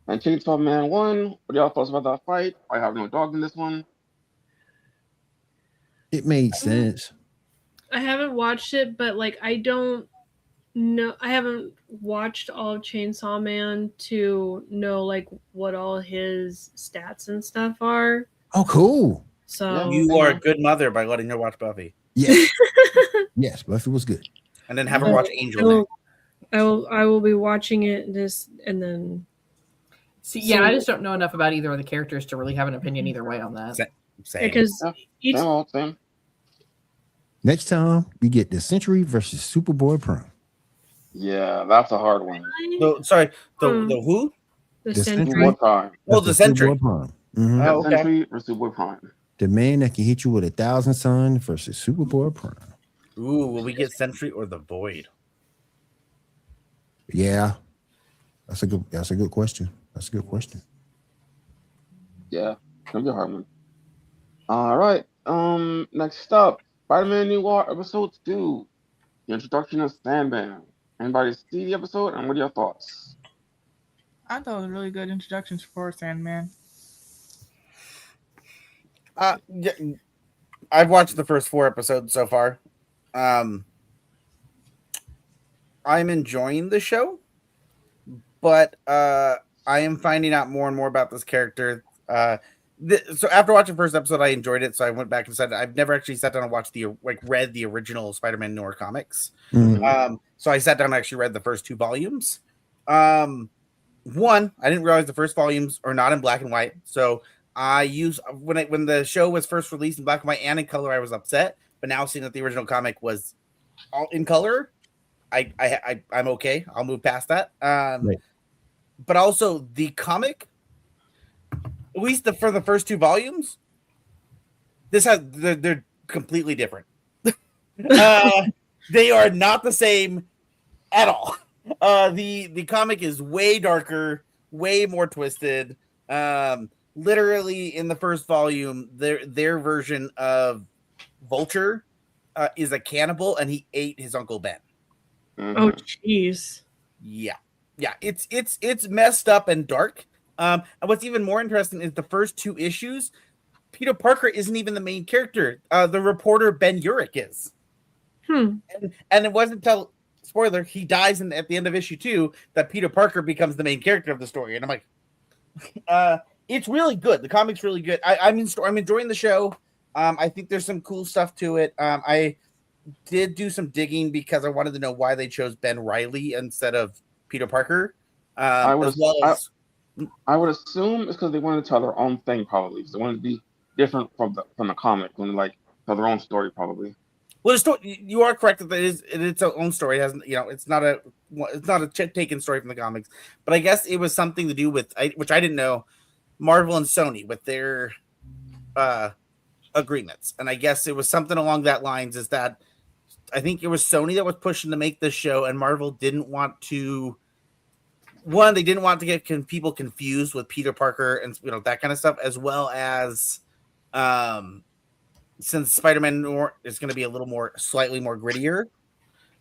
And Chainsaw Man won. What do y'all thoughts about that fight? I have no dog in this one. It made sense. I haven't watched it, but like I don't know. I haven't watched all of Chainsaw Man to know like what all his stats and stuff are. Oh, cool. So You are a good mother by letting her watch Buffy. Yes. Yes, Buffy was good. And then have her watch Angel next. I will be watching it and then. See, yeah, I just don't know enough about either of the characters to really have an opinion either way on that. Same. Because each Same. Next time we get the Century versus Superboy Prime. Yeah, that's a hard one. So, sorry, the who? the The Century. Superboy Prime. Well, the Century. Superboy Prime. Mhm. Oh, okay. Century versus Superboy Prime. The man that can hit you with 1,000 sun versus Superboy Prime. Ooh, will we get Sentry or the Void? Yeah, that's a good question. That's a good question. Yeah, gonna be a hard one. All right. Next up, Spider-Man Noir episode 2, the introduction of Sandman. Anybody see the episode, and what are your thoughts? I thought it was a really good introduction for Sandman. Yeah, I've watched the first 4 episodes so far. I'm enjoying the show, but I am finding out more and more about this character. So after watching the first episode, I enjoyed it, so I went back and said I've never actually sat down and watched read the original Spider-Man Noir comics. Mhm. So I sat down and actually read the first 2 volumes. One, I didn't realize the first volumes are not in black and white, so I use when the show was first released in black and white and in color, I was upset. But now seeing that the original comic was all in color, I'm okay. I'll move past that. Right. But also the comic, at least for the first 2 volumes, they're completely different. They are not the same at all. The comic is way darker, way more twisted. Literally in the first volume, their version of Vulture is a cannibal, and he ate his Uncle Ben. Oh, jeez. Yeah, it's messed up and dark. And what's even more interesting is the first 2 issues, Peter Parker isn't even the main character. The reporter Ben Urich is. And it wasn't until, spoiler, he dies at the end of issue 2 that Peter Parker becomes the main character of the story. And I'm like, it's really good. The comic's really good. I'm enjoying the show. I think there's some cool stuff to it. I did do some digging because I wanted to know why they chose Ben Reilly instead of Peter Parker. I would assume it's because they wanted to tell their own thing, probably. They wanted to be different from the comic, and tell their own story, probably. Well, the story, you are correct that it's its own story. It hasn't, it's not a taken story from the comics, but I guess it was something to do with which I didn't know, Marvel and Sony with their agreements, and I guess it was something along that lines. Is that I think it was Sony that was pushing to make this show, and Marvel didn't want to. One, they didn't want to get people confused with Peter Parker and that kind of stuff, as well as since Spider-Man Noir is going to be a little more, slightly more grittier,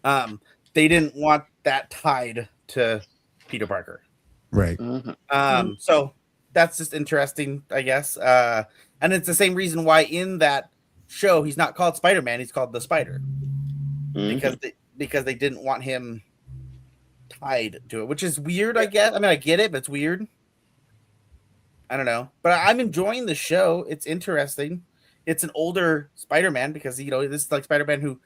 they didn't want that tied to Peter Parker. Right. So that's just interesting, I guess. And it's the same reason why in that show he's not called Spider-Man, he's called the Spider, because they didn't want him tied to it, which is weird, I guess. I mean, I get it, but it's weird. I don't know, but I'm enjoying the show. It's interesting. It's an older Spider-Man because this is like Spider-Man who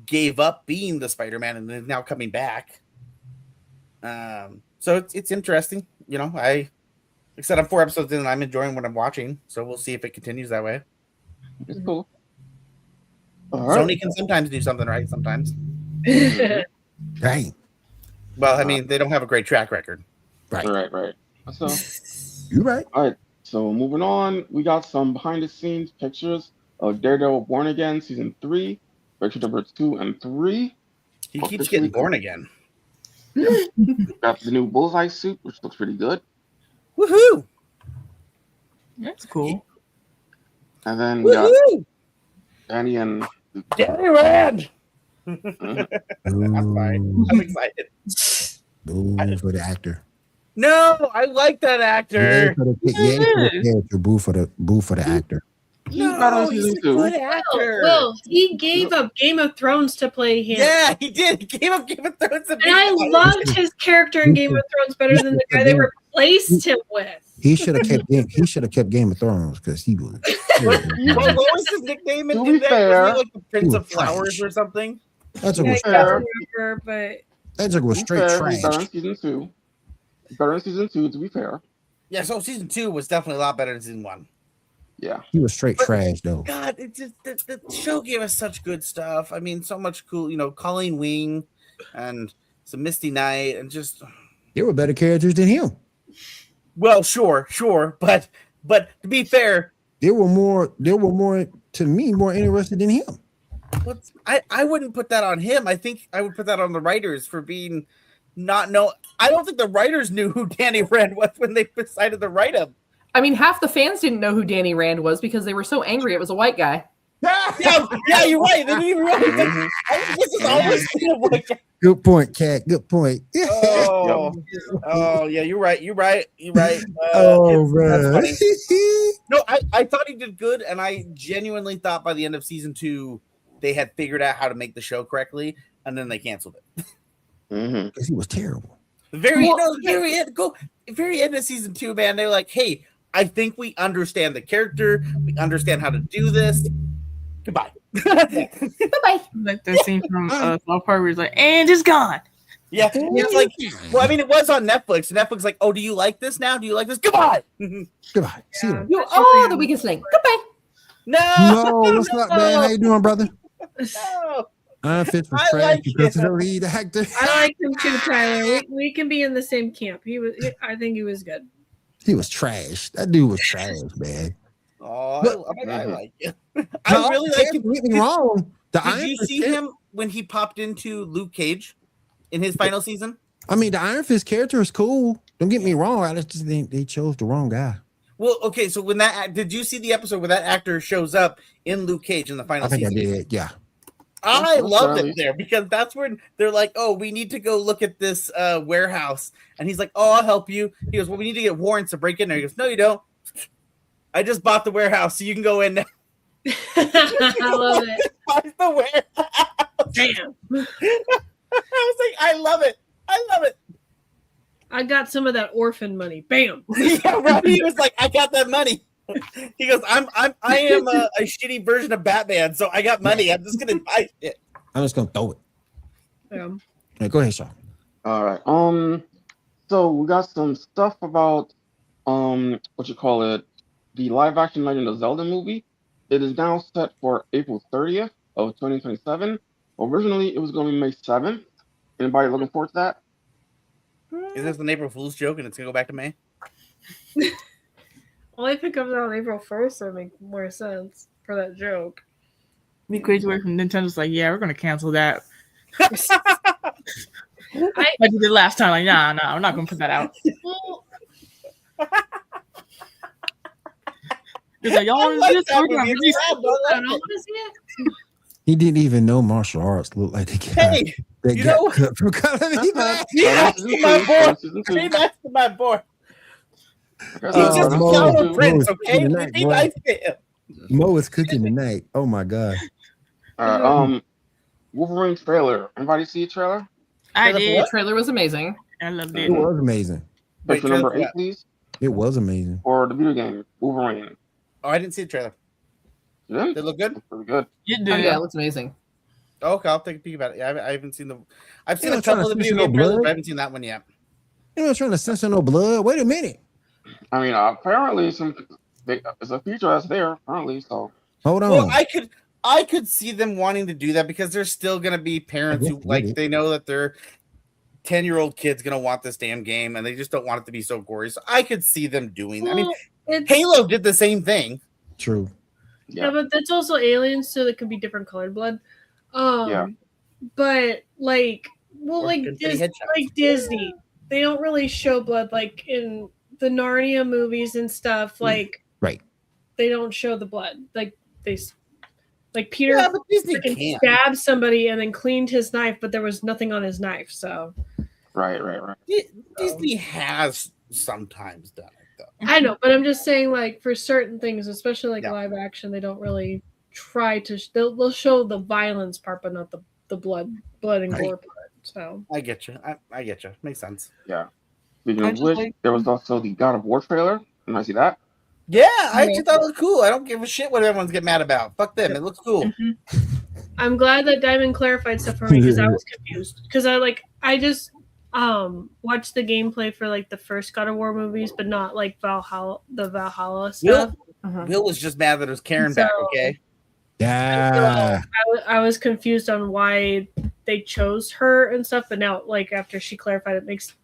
gave up being the Spider-Man and is now coming back. So it's interesting. Like I said, I'm 4 episodes in and I'm enjoying what I'm watching. So we'll see if it continues that way. It's cool. Sony can sometimes do something right, sometimes. Right. Well, I mean, they don't have a great track record. Right. So You're right. all right. So moving on, we got some behind-the-scenes pictures of Daredevil Born Again Season 3, picture number 2 and 3. He keeps getting born again. Got the new Bullseye suit, which looks pretty good. Woohoo! That's cool. And then we got Danny and Danny Rand! Boo. I'm fine. I'm excited. Boo for the actor. No, I like that actor. For the character. Boo for the actor. he's not on he's Season a 2. good actor. Well, he gave up Game of Thrones to play him. Yeah, he did. He gave up Game of Thrones. And I loved his character in Game of Thrones better than the guy they replaced him with. He should have kept Game of Thrones because he was What was his nickname in To be that? fair, Wasn't he like the Prince he of was Flowers trash. or something? That joke Yeah, was I fair. can't remember, but that joke was To be straight fair, he's better in trash. season 2. Better in season 2, to be fair. Yeah, so season 2 was definitely a lot better than season 1. Yeah. He was straight But- trash though. God, it just the show gave us such good stuff. I mean, so much cool, Colleen Wing and some Misty Knight and just There were better characters than him. well, sure, but to be fair, There were more to me more interested than him. I wouldn't put that on him. I think I would put that on the writers for being not know. I don't think the writers knew who Danny Rand was when they decided to write him. I mean, half the fans didn't know who Danny Rand was because they were so angry it was a white guy. Yeah, you're right. They didn't even realize this is always been a white guy. Good point, Cat. Good point. Oh, yeah, you're right. You're right. Oh, that's man. funny. No, I thought he did good, and I genuinely thought by the end of season 2 they had figured out how to make the show correctly, and then they canceled it. Mm-hmm. Because he was terrible. The very end of season 2, man, they're like, "Hey, I think we understand the character. We understand how to do this. Goodbye." Bye-bye. Like the scene from South Park where he's like, and it's gone. Yeah, it's like, well, I mean, it was on Netflix. Netflix like, "Oh, do you like this now? Do you like this? Goodbye." Goodbye. See you. You are the weakest link. Goodbye. No, What's up, man? How you doing, brother? no. I'm fit for I trash like because of it. the lead actor. I like him too, Tyler. We can be in the same camp. I think he was good. He was trash. That dude was trash, man. Oh, I like it. No, I really like him. Don't get me wrong. Did you see him when he popped into Luke Cage in his final season? I mean, the Iron Fist character is cool. Don't get me wrong. I just think they chose the wrong guy. Well, okay, so did you see the episode where that actor shows up in Luke Cage in the final I think season? I did. Yeah. I love Charlie. it there because that's when they're like, "Oh, we need to go look at this warehouse," and he's like, "Oh, I'll help you." He goes, "Well, we need to get warrants to break in there." He goes, "No, you don't. I just bought the warehouse, so you can go in now." I love it. Buys the warehouse. Damn. I was like, I love it. I got some of that orphan money. Bam. Yeah, right. He was like, "I got that money." He goes, I am a shitty version of Batman, so I got money. I'm just gonna buy it." I'm just gonna throw it. Yeah. Hey, go ahead, Sean. All right. So we got some stuff about what you call it, the live action Legend of Zelda movie. It is now set for April 30th of 2027. Originally, it was going to be May 7th. Anybody looking forward to that? Is this an April Fool's joke and it's gonna go back to May? Only if it comes out on April 1st, it'll make more sense for that joke. Be crazy way from Nintendo's like, yeah, we're gonna cancel that. Like you did last time, like, nah, we're not gonna put that out. Well, He's like, y'all want to do this? We're gonna release it. I don't want to see it. He didn't even know martial arts looked like the guy Hey, that you got know- cut from Call of Duty. yeah, Season my two, boy. season two. Hey, that's my boy. He's He's just a Mo- counter Mo prince, is okay? cooking tonight, Be boy. nice to him. Mo is cooking tonight. Oh my god. All right. Wolverine trailer. Anybody see a trailer? I The did. trailer was amazing. I loved It it. was amazing. Wait, Picture number trailer- 8, please. It was amazing. Or the video game Wolverine. Oh, I didn't see the trailer. Yeah, They look good. that's pretty good. You Oh, did. yeah, it looks amazing. Oh, okay, I'll take a peek about it. Yeah, I haven't seen the. I've seen You're a not trying couple to of the see video no game trailers, blood? but I haven't seen that one yet. You're not trying to censor no blood. Wait a minute. I mean, apparently it's a feature that's there apparently. So Hold on. Well, I could see them wanting to do that because there's still gonna be parents who like they know that their 10-year-old kid's gonna want this damn game and they just don't want it to be so gory. So I could see them doing that. I mean, Well, it's, Halo did the same thing. True. yeah, but that's also aliens, so there could be different colored blood. Yeah. But like, well, Or like confetti headshots. Disney, they don't really show blood like in the Narnia movies and stuff. Like, Right. they don't show the blood. Like like Peter Yeah, but Disney freaking can. stabbed somebody and then cleaned his knife, but there was nothing on his knife. So right. Disney has sometimes done it though. I know, but I'm just saying, like for certain things, especially like Yeah. live action, they don't really try to. They'll show the violence part, but not the blood and Right. gore part. So I get you. I get you. Makes sense. Speaking I of just which, like- there was also the God of War trailer. Can I see that? Yeah, I actually thought it looked cool. I don't give a shit what everyone's getting mad about. Fuck them. It looks cool. Mm-hmm. I'm glad that Diamond clarified stuff for me because I was confused. Because I just watched the gameplay for like the first God of War movies, but not like Valhalla stuff. Will was just mad that it was Karen back. Okay. Yeah. I was confused on why they chose her and stuff, but now like after she clarified, it makes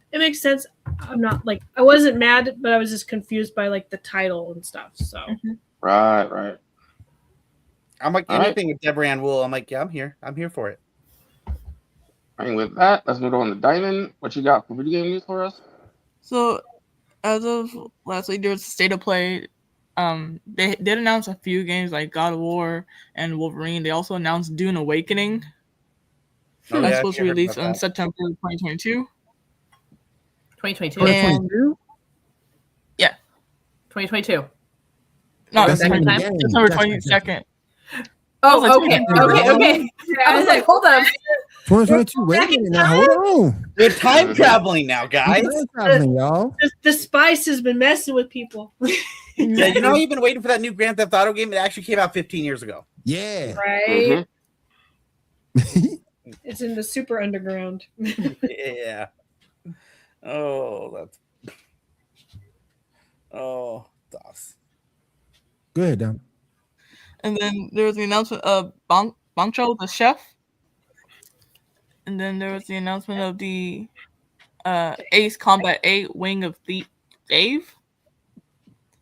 sense. I'm not like I wasn't mad, but I was just confused by like the title and stuff. So Right. I'm like anything with Deborah Ann Wool. I'm like, yeah, I'm here for it. And with that, let's move on to Diamond. What you got for video game news for us? So, as of last week, there was a state of play. They did announce a few games like God of War and Wolverine. They also announced Dune Awakening. That's supposed to be released in September 2022. 2022. 2022? Yeah. 2022. No, That's second time? September 22nd. Oh, okay. I was like, hold up. 2022. Wait a minute now. Hold on. We're time traveling now, guys. Time traveling, y'all. the spice has been messing with people. Yeah, you know, you've been waiting for that new Grand Theft Auto game. It actually came out 15 years ago. Yeah. Right? It's in the super underground. Yeah. Das. Go ahead, Dom. And then there was the announcement of Bangcho, the chef. And then there was the announcement of the Ace Combat 8 Wing of Dave.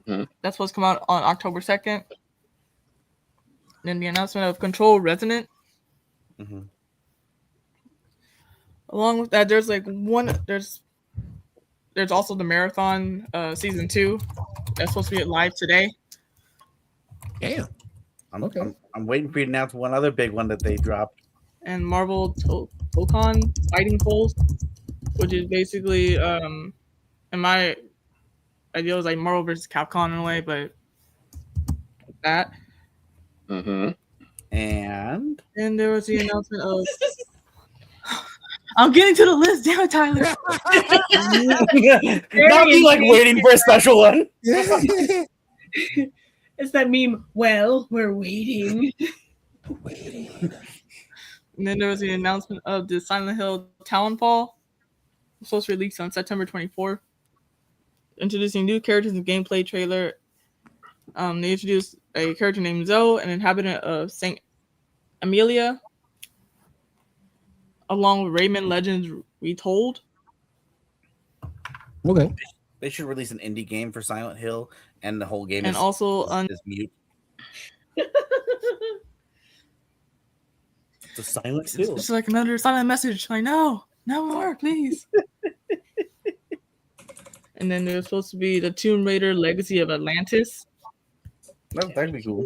That's supposed to come out on October 2nd. Then the announcement of Control Resonant. Along with that, there's there's also the Marathon Season 2. That's supposed to be live today. Damn. I'm waiting for you to announce one other big one that they dropped. And Marvel Tokon Fighting Pulse, which is basically, in my idea, was like Marvel versus Capcom in a way, but that. And there was the announcement of. I'm getting to the list, damn it, Tyler. Not be like waiting for a special one. It's that meme. Well, we're waiting. And then there was the announcement of the Silent Hill Townfall. It's supposed to release on September 24th. Introducing new characters in the gameplay trailer. They introduced a character named Zoe, an inhabitant of St. Amelia, along with Rayman Legends Retold. Okay. They should release an indie game for Silent Hill, and the whole game and also is mute. It's a Silent Hill. It's like another silent message. Like, no more, please. And then there's supposed to be the Tomb Raider Legacy of Atlantis. That'd be cool.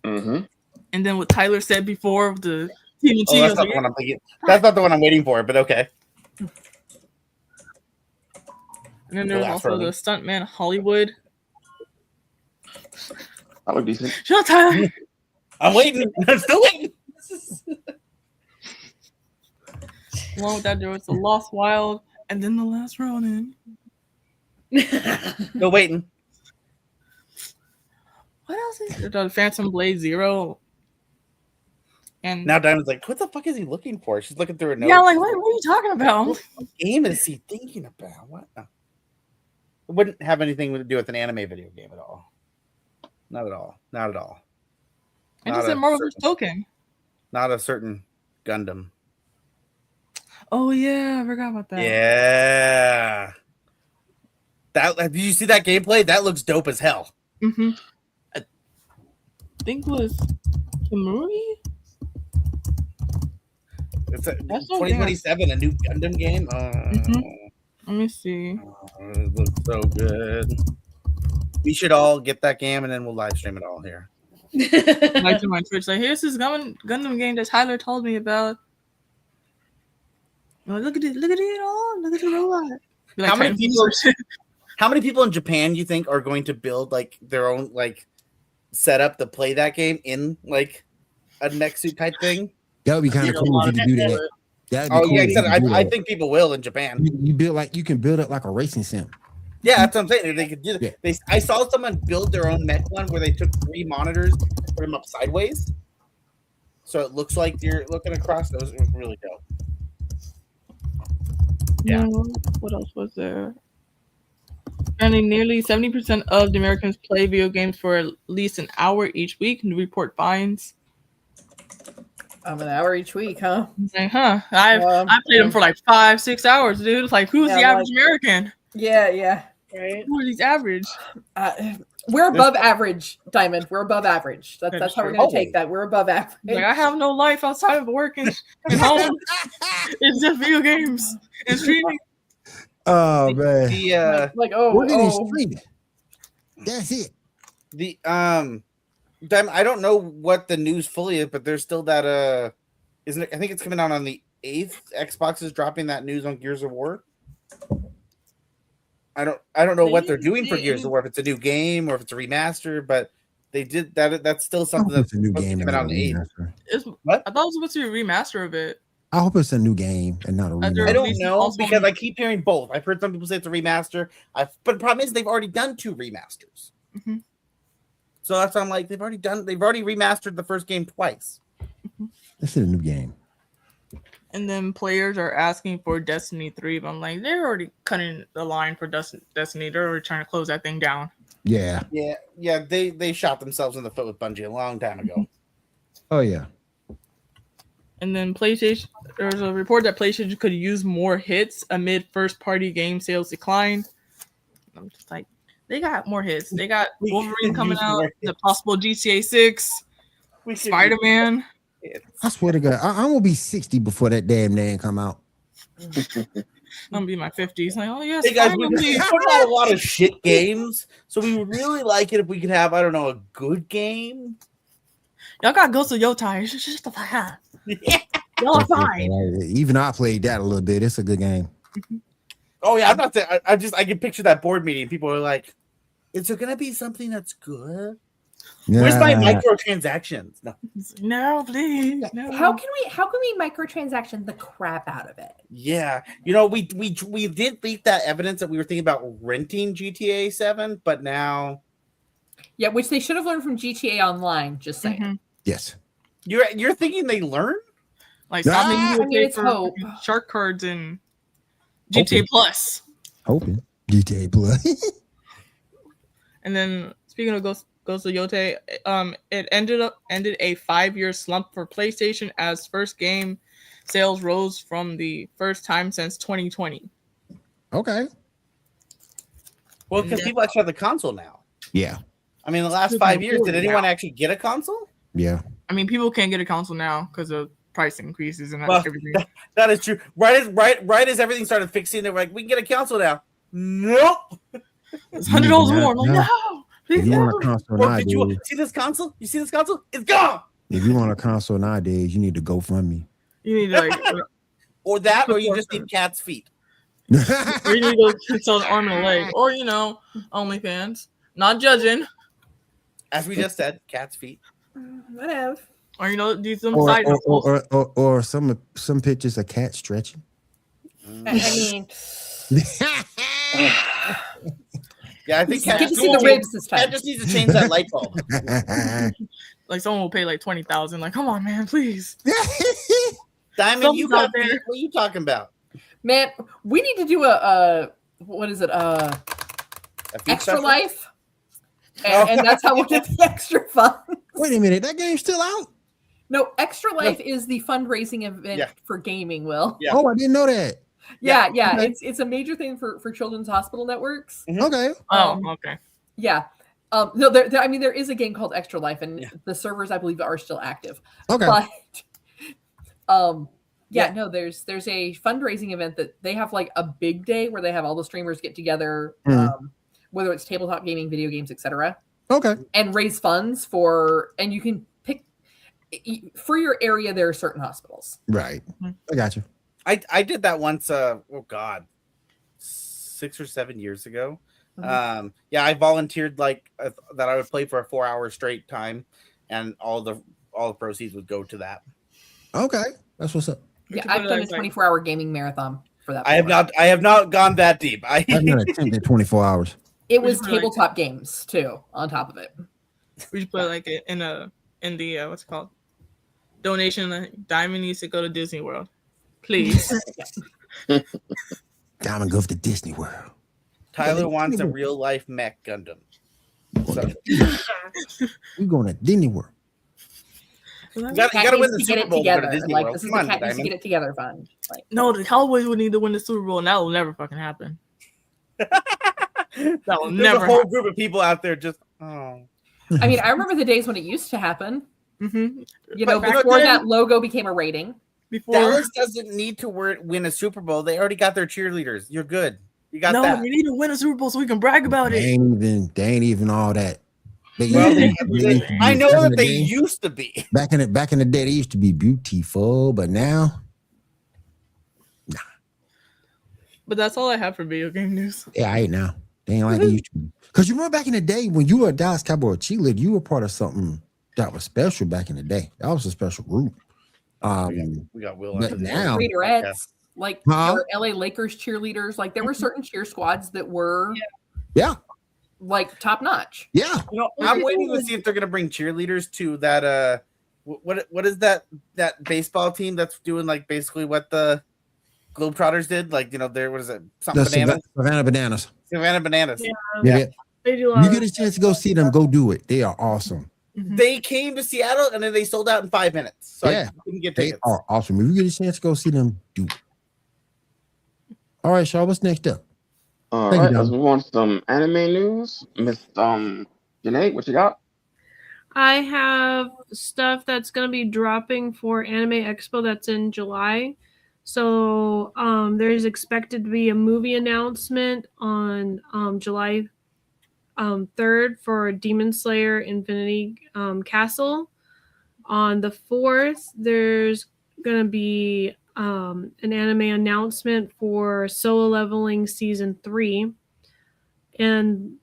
And then what Tyler said before, the TNT. That's not the one I'm thinking. That's not the one I'm waiting for, but okay. And then there's also the Stuntman Hollywood. That look decent. Shut up, Tyler. I'm waiting. I'm still waiting. Along with that, there was the Lost Wild, and then the Last Ronin. Still waiting. What else is there? The Phantom Blade Zero. And now Diamond's like, what the fuck is he looking for? She's looking through her notes. Yeah, like, what are you talking about? What game is he thinking about? What? It wouldn't have anything to do with an anime video game at all. Not at all. Not at all. I just said Marvel vs. Token. Not a certain Gundam. Oh yeah, I forgot about that. Yeah. Did you see that gameplay? That looks dope as hell. I think it was Kimuri. It's 2027, a new Gundam game. Let me see. It looks so good. We should all get that game, and then we'll live stream it all here. Like to my Twitch, like, here's this Gundam game that Tyler told me about. Oh, look at it! Look at it all! Look at the robot. Like, how many people in Japan you think are going to build like their own like setup to play that game in like a Nexu type thing? That would be kind of cool if you could do that. I think people will in Japan. You build like you can build it like a racing sim. Yeah, that's what I'm saying. They could do that. Yeah. I saw someone build their own mech one where they took 3 monitors, put them up sideways, so it looks like you're looking across. Those was really dope. Yeah. What else was there? Apparently, nearly 70% of the Americans play video games for at least an hour each week. New report finds. An hour each week, huh? Like, I played them for like 5-6 hours, dude. It's like, who's the average American? Yeah. Right. Who are these average? We're above average, Diamond. We're above average. That's how we're going to take that. We're above average. Like, I have no life outside of working at home. It's just video games and streaming. Oh man. We're getting streaming. That's it. I don't know what the news fully is, but there's still that isn't it? I think it's coming out on the 8th. Xbox is dropping that news on Gears of War. I don't know what they're doing for Gears of War, if it's a new game or if it's a remaster, but they did that. That's still something that's a new game coming out on the 8th. What? I thought it was supposed to be a remaster of it. I hope it's a new game and not a remaster. I don't know because I keep hearing both. I've heard some people say it's a remaster. But the problem is they've already done 2 remasters. Mm-hmm. So that's why I'm like, they've already remastered the first game twice. This is a new game. And then players are asking for Destiny 3, but I'm like, they're already cutting the line for Destiny. They're already trying to close that thing down. Yeah. They shot themselves in the foot with Bungie a long time ago. Oh yeah. And then PlayStation, there's a report that PlayStation could use more hits amid first-party game sales decline. I'm just like, they got more hits. They got Wolverine coming out, the possible GTA 6, Spider-Man. I swear to God, I'm gonna be 60 before that damn name come out. I'm gonna be in my 50s. Like, oh yes, hey guys, we put out a lot of shit games, so we would really like it if we could have, I don't know, a good game. Y'all got Ghost of Yotai. It's just the fact. Y'all are fine. Even I played that a little bit. It's a good game. Oh yeah, I'm not saying. I can picture that board meeting. People are like, "Is there gonna be something that's good? Nah. Where's my microtransactions?" No, please. No. How can we microtransaction the crap out of it? Yeah, we did leak that evidence that we were thinking about renting GTA 7, but now, yeah, which they should have learned from GTA Online. Just saying. Mm-hmm. Yes. You're thinking they learn? Like, stop making you pay it's for hope. shark cards and GTA Plus. Hoping GTA Plus. And then speaking of Ghost of Yotai, it ended a 5-year slump for PlayStation as first game sales rose from the first time since 2020. Okay. Well, because people actually have the console now. Yeah. I mean, the last 5 years, did anyone actually get a console? Yeah. I mean, people can't get a console now because of price increases and everything. That is true. Right as everything started fixing, they were like, we can get a console now. Nope. It's $100 more. I'm like, no. If you want a console nowadays, you see this console? You see this console? It's gone. If you want a console nowadays, you need to go fund me. You need to or that, or you just need cat's feet. or you need to go sell an arm and a leg, or OnlyFans. Not judging. As we just said, cat's feet. Whatever. Or do some side or some pictures of cat stretching. I mean, yeah, I think Cat just see the ribs this time. Cat just needs to change that light bulb. Like someone will pay like $20,000. Like, come on, man, please. Diamond, you got there. What are you talking about? Man, we need to do a what is it? Extra Life. And that's how we'll get the extra funds. Wait a minute, that game's still out? No, Extra Life is the fundraising event for gaming, Will. Yeah. Oh, I didn't know that. Yeah. Okay. It's a major thing for Children's Hospital Networks. Mm-hmm. Okay. Okay. Yeah. No, there is a game called Extra Life, and the servers, I believe, are still active. Okay. But no, there's a fundraising event that they have, like a big day where they have all the streamers get together, whether it's tabletop gaming, video games, etc. Okay. And raise funds and you can pick for your area. There are certain hospitals. Right. I got you. I did that once. 6 or 7 years ago. Mm-hmm. I volunteered that I would play for a 4-hour straight time, and all the proceeds would go to that. Okay, that's what's up. Yeah, I've done a 24-hour gaming marathon. for that. I have not gone that deep. I've not attempted 24 hours. It was We should tabletop games too. On top of it, We should put like in the what's it called donation. Diamond needs to go to Disney World, please. Diamond goes to Disney World. Tyler wants a real life mech Gundam. So, We're going to Disney World. you gotta win the to get Super it Bowl to go to together. Disney Like World. this is Come on, the cat needs to Diamond. get it together fund. Like, No, the Cowboys would need to win the Super Bowl, and that will never fucking happen. That will There's never a whole happen. group of people out there just oh. I mean, I remember the days when it used to happen. Mm-hmm. You know, But before then- that logo became a rating. Before Dallas doesn't need to win a Super Bowl. They already got their cheerleaders. You're good. You got no, that. we need to win a Super Bowl so we can brag about They it. ain't even all that. They Well, used to be- I know back in that the they day- used to be. back in the day, they used to be beautiful, but now But that's all I have for video game news. they ain't now. They ain't like they used to be. Because you remember back in the day when you were a Dallas Cowboy cheerleader, you were part of something that was special back in the day. That was a special group. We got Will but on the now- Raiderettes, like Huh? or LA Lakers cheerleaders. Like there were certain cheer squads that were Yeah, like top notch. yeah. You know, I'm waiting to see if they're gonna bring cheerleaders to that. What is that baseball team that's doing like basically what the Globetrotters did? Like there was something The bananas, Savannah Bananas. Savannah Bananas. Yeah. Yeah. They do a You lot get a chance to go see them, go do it. They are awesome. They came to Seattle and then they sold out in 5 minutes. So Yeah. I couldn't get They tickets. are awesome. If you get a chance to go see them, do it. All right, Shaw, what's next up? All Thank you, right, let's Dom. move on to some anime news. Miss Janae, what you got? I have stuff that's going to be dropping for Anime Expo that's in July. So there's expected to be a movie announcement on July 3rd for Demon Slayer Infinity Castle. On the 4th, there's going to be an anime announcement for Solo Leveling Season 3. And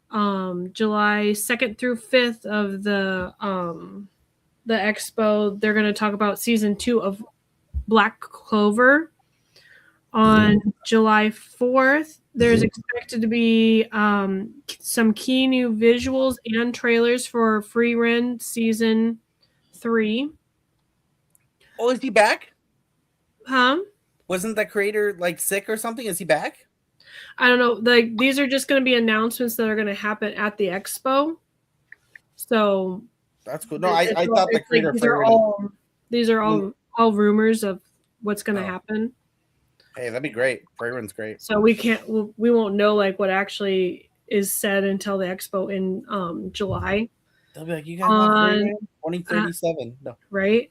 July 2nd through 5th of the expo, they're going to talk about Season 2 of Black Clover. On July 4th, there's expected to be some key new visuals and trailers for Free Ren Season 3. Oh, is he back? Wasn't the creator like sick or something? Is he back? I don't know. Like these are just going to be announcements that are going to happen at the expo. So That's cool. No, I thought the it's like creator. these are all rumors of what's going to happen. Hey, that'd be great. Fragrance great. So we won't know like what actually is said until the expo in July, They'll be like, you guys want 2037? No. right?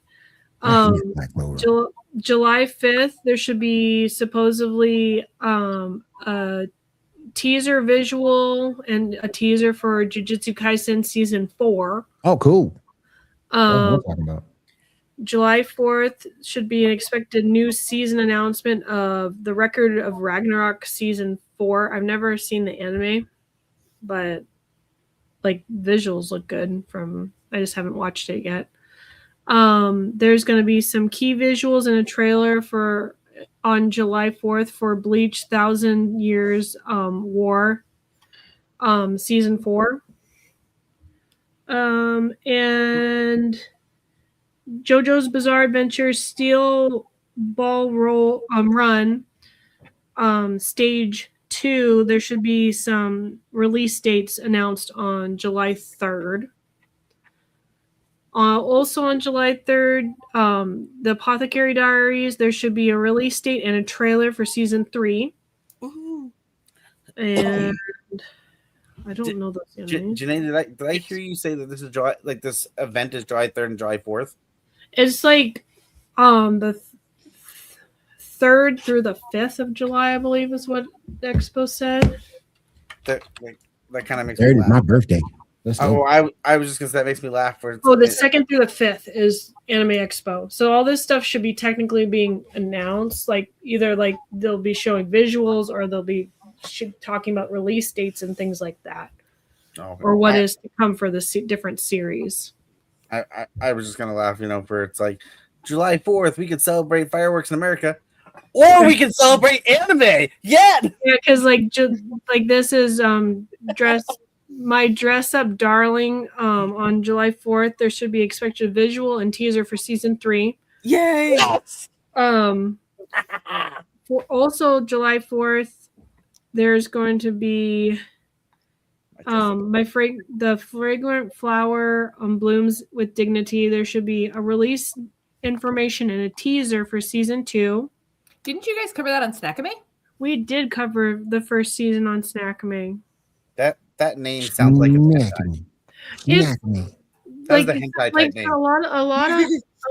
Black Clover. July 5th, there should be supposedly a teaser visual and a teaser for Jujutsu Kaisen Season 4. Oh, cool. That's what Um, I'm talking about. July 4th should be an expected new season announcement of The Record of Ragnarok Season 4. I've never seen the anime, but like visuals look good I just haven't watched it yet. There's going to be some key visuals and a trailer on July 4th for Bleach 1,000 Years War Season 4. And JoJo's Bizarre Adventure Steel Ball Run Stage 2. There should be some release dates announced on July 3rd. Also on July 3rd, the Apothecary Diaries, there should be a release date and a trailer for Season 3. Woohoo. And I don't know those names. Janae, did I hear you say that this is July? Like this event is July 3rd and July 4th? It's like the 3rd through the 5th of July, I believe is what the expo said. That kind of makes me Third is laugh. my birthday. Let's Oh, go. I was just gonna say that makes me laugh. For The 2nd through the 5th is Anime Expo. So all this stuff should be technically being announced. Like either like they'll be showing visuals or they'll be talking about release dates and things like that, or what is to come for the different series. I was just gonna laugh, for it's like July 4th, we could celebrate fireworks in America. Or we can celebrate anime. Yeah. because like this is my dress up darling on July 4th. There should be expected visual and teaser for season 3. Yay! For also July 4th, there's going to be the fragrant flower blooms with dignity. There should be a release information and a teaser for season 2. Didn't you guys cover that on Snackame? We did cover the first season on Snackame. That name sounds like a hentai. It's That was a hentai type name. a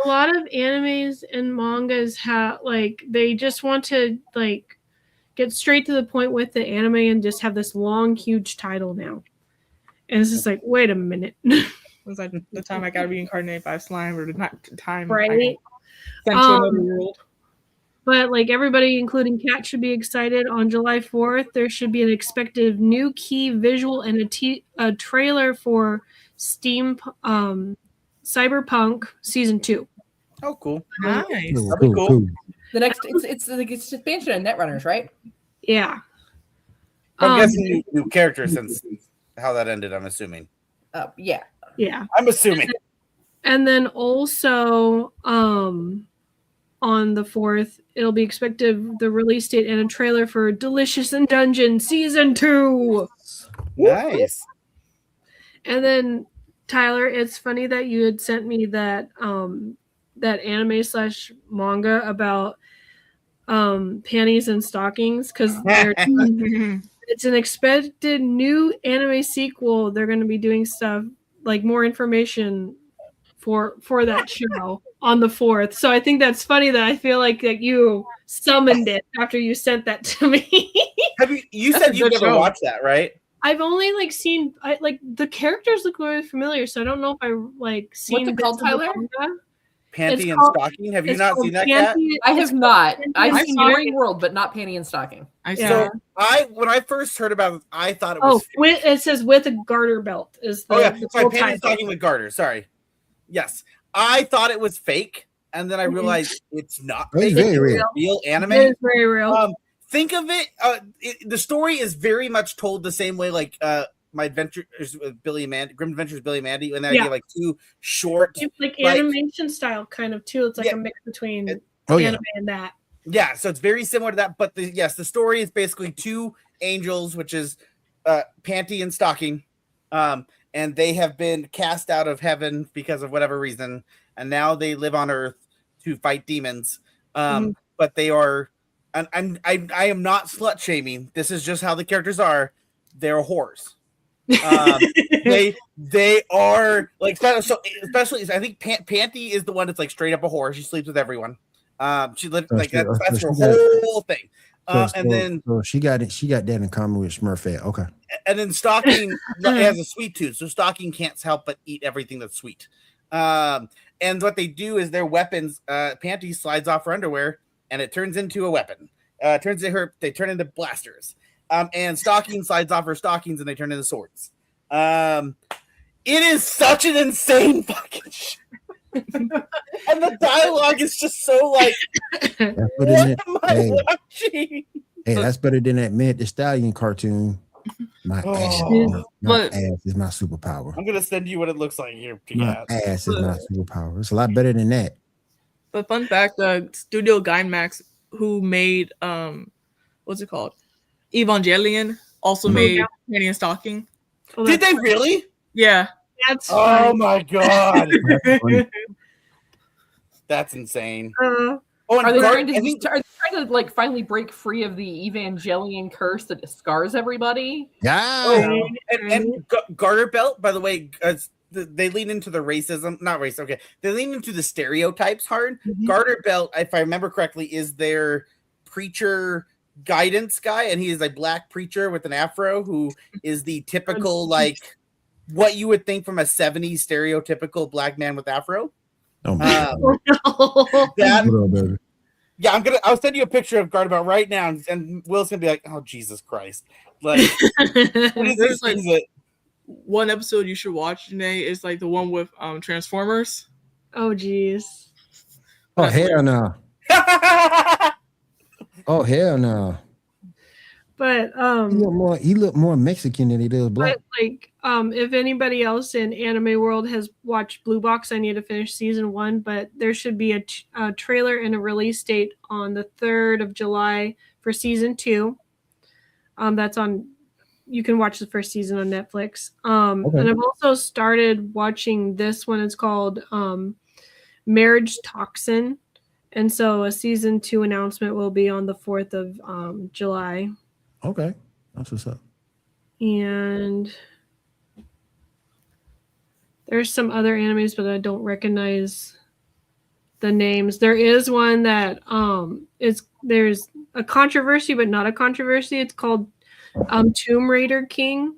lot of animes and mangas have they just want to get straight to the point with the anime and just have this long, huge title now. And it's just like, wait a minute. It's like the time I got reincarnated by a slime, or the time Right. I sent to another world. But everybody, including Kat, should be excited. On July 4th, there should be an expected new key visual and a trailer for Cyberpunk Season 2. Oh, cool. Nice. That'd be cool. The next, it's expansion of Netrunners, right? Yeah. I'm guessing new characters since how that ended, I'm assuming. Yeah. Yeah. I'm assuming. And then also on the 4th, it'll be expected the release date and a trailer for Delicious in Dungeon Season 2. Nice. And then Tyler, it's funny that you had sent me that that anime / manga about panties and stockings, because it's an expected new anime sequel. They're going to be doing stuff more information for that show on the 4th. So I think that's funny that I feel like that you summoned it after you sent that to me. You said you never watched that, right? I've only seen the characters look very familiar, so I don't know if I seen. What's it called, Tyler? Panty and Stocking. Have you not seen that yet? I have not. I've seen Boring World, but not Panty and Stocking. So when I first heard about it, I thought it was. It says with a garter belt is the. Sorry, Panty and Stocking with garter. Sorry. Yes, I thought it was fake, and then I realized it's not fake. It's very real anime. It is very real. Think of it, the story is very much told the same way, My Adventures with Billy and Mandy, Grim Adventures with Billy and Mandy, and then I get two short, it's animation style kind of too. It's a mix between anime and that. Yeah, so it's very similar to that. But the story is basically two angels, which is Panty and Stocking, and they have been cast out of heaven because of whatever reason, and now they live on Earth to fight demons. But they are. And I am not slut shaming. This is just how the characters are. They're whores. They are especially I think Panty is the one that's straight up a whore. She sleeps with everyone. That's her whole thing. So she got that in common with Smurfette. Okay. And then Stocking has a sweet tooth, so Stocking can't help but eat everything that's sweet. And what they do is their weapons. Panty slides off her underwear, and it turns into a weapon. They turn into blasters. And Stocking slides off her stockings, and they turn into swords. It is such an insane fucking shit. And the dialogue is just so what am I watching? Hey, that's better than that Meg Thee Stallion cartoon. My ass is my superpower. I'm gonna send you what it looks like here. My ass is my superpower. It's a lot better than that. But fun fact, Studio Gainax, who made what's it called? Evangelion, also made Panty and Stocking. Did they really? Yeah. That's oh my god. That's insane. Are they trying to finally break free of the Evangelion curse that scars everybody? Yeah. And Garter Belt, by the way, they lean into the racism, not race. Okay, they lean into the stereotypes hard. Garter Belt, if I remember correctly, is their preacher guidance guy, and he is a black preacher with an afro who is the typical what you would think from a 70s stereotypical black man with afro. I'll send you a picture of Garter Belt right now, and Will's gonna be like, "Oh Jesus Christ!" What is this? One episode you should watch, Janae, is the one with Transformers. Oh geez. Oh hell no. Oh hell no. But He look more Mexican than he does black. but like if anybody else in anime world has watched Blue Box, I need to finish season 1, but there should be a trailer and a release date on the 3rd of July for season 2. That's on, you can watch the first season on Netflix. Okay. And I've also started watching this one. It's called Marriage Toxin. And so a season 2 announcement will be on the 4th of July. Okay, that's what's up. And there's some other animes, but I don't recognize the names. There is one that there's a controversy, but not a controversy. It's called Tomb Raider King,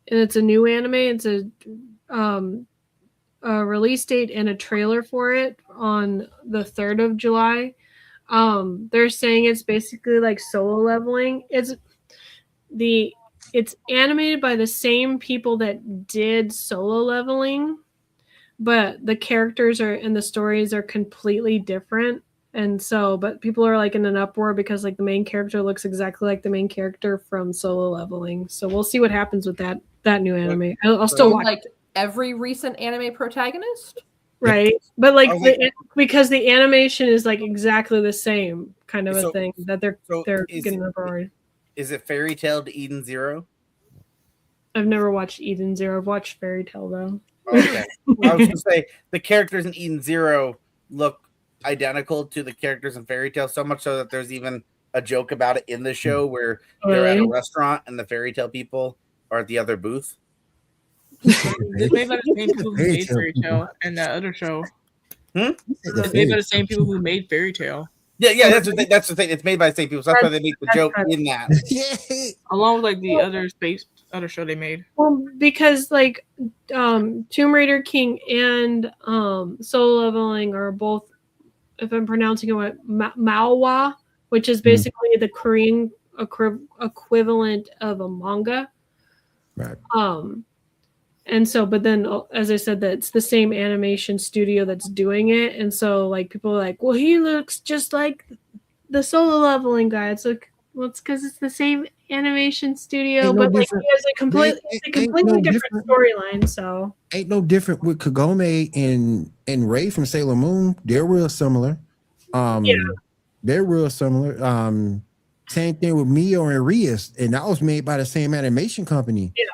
and it's a new anime. It's a release date and a trailer for it on the 3rd of July. They're saying it's basically like Solo Leveling. It's animated by the same people that did Solo Leveling, but the characters and the stories are completely different. And so, but people are like in an uproar because like the main character looks exactly like the main character from Solo Leveling. So we'll see what happens with that new anime. I'll still watch like every recent anime protagonist, right? But like Okay. because the animation is like exactly the same kind of a thing that they're is getting up already. Is it Fairy Tail to Eden Zero? I've never watched Eden Zero. I've watched Fairy Tail though. Okay. I was gonna say the characters in Eden Zero look identical to the characters in Fairy Tail, so much so that there's even a joke about it in the show where they're at a restaurant and the Fairy Tail people are at the other booth. It's made by the same people who made Fairy Tail and that other show. It's made by the same people who made Fairy Tail. Yeah, that's the thing. It's made by the same people, so that's why they make the joke in that. Yeah. Along with like the other show they made. Well, because like Tomb Raider King and Solo Leveling are both, if I'm pronouncing it right, manhwa, which is basically the Korean equivalent of a manga. Right. And so, but then, as I said, that it's the same animation studio that's doing it, and so like people are like, well, he looks just like the Solo Leveling guy. It's like, well, it's because it's the same animation studio, Ain't no but like he different. has a completely no different storyline. So Ain't no different with Kagome and Ray from Sailor Moon. They're real similar. They're real similar. Same thing with Mio and Rias, and that was made by the same animation company. Yeah.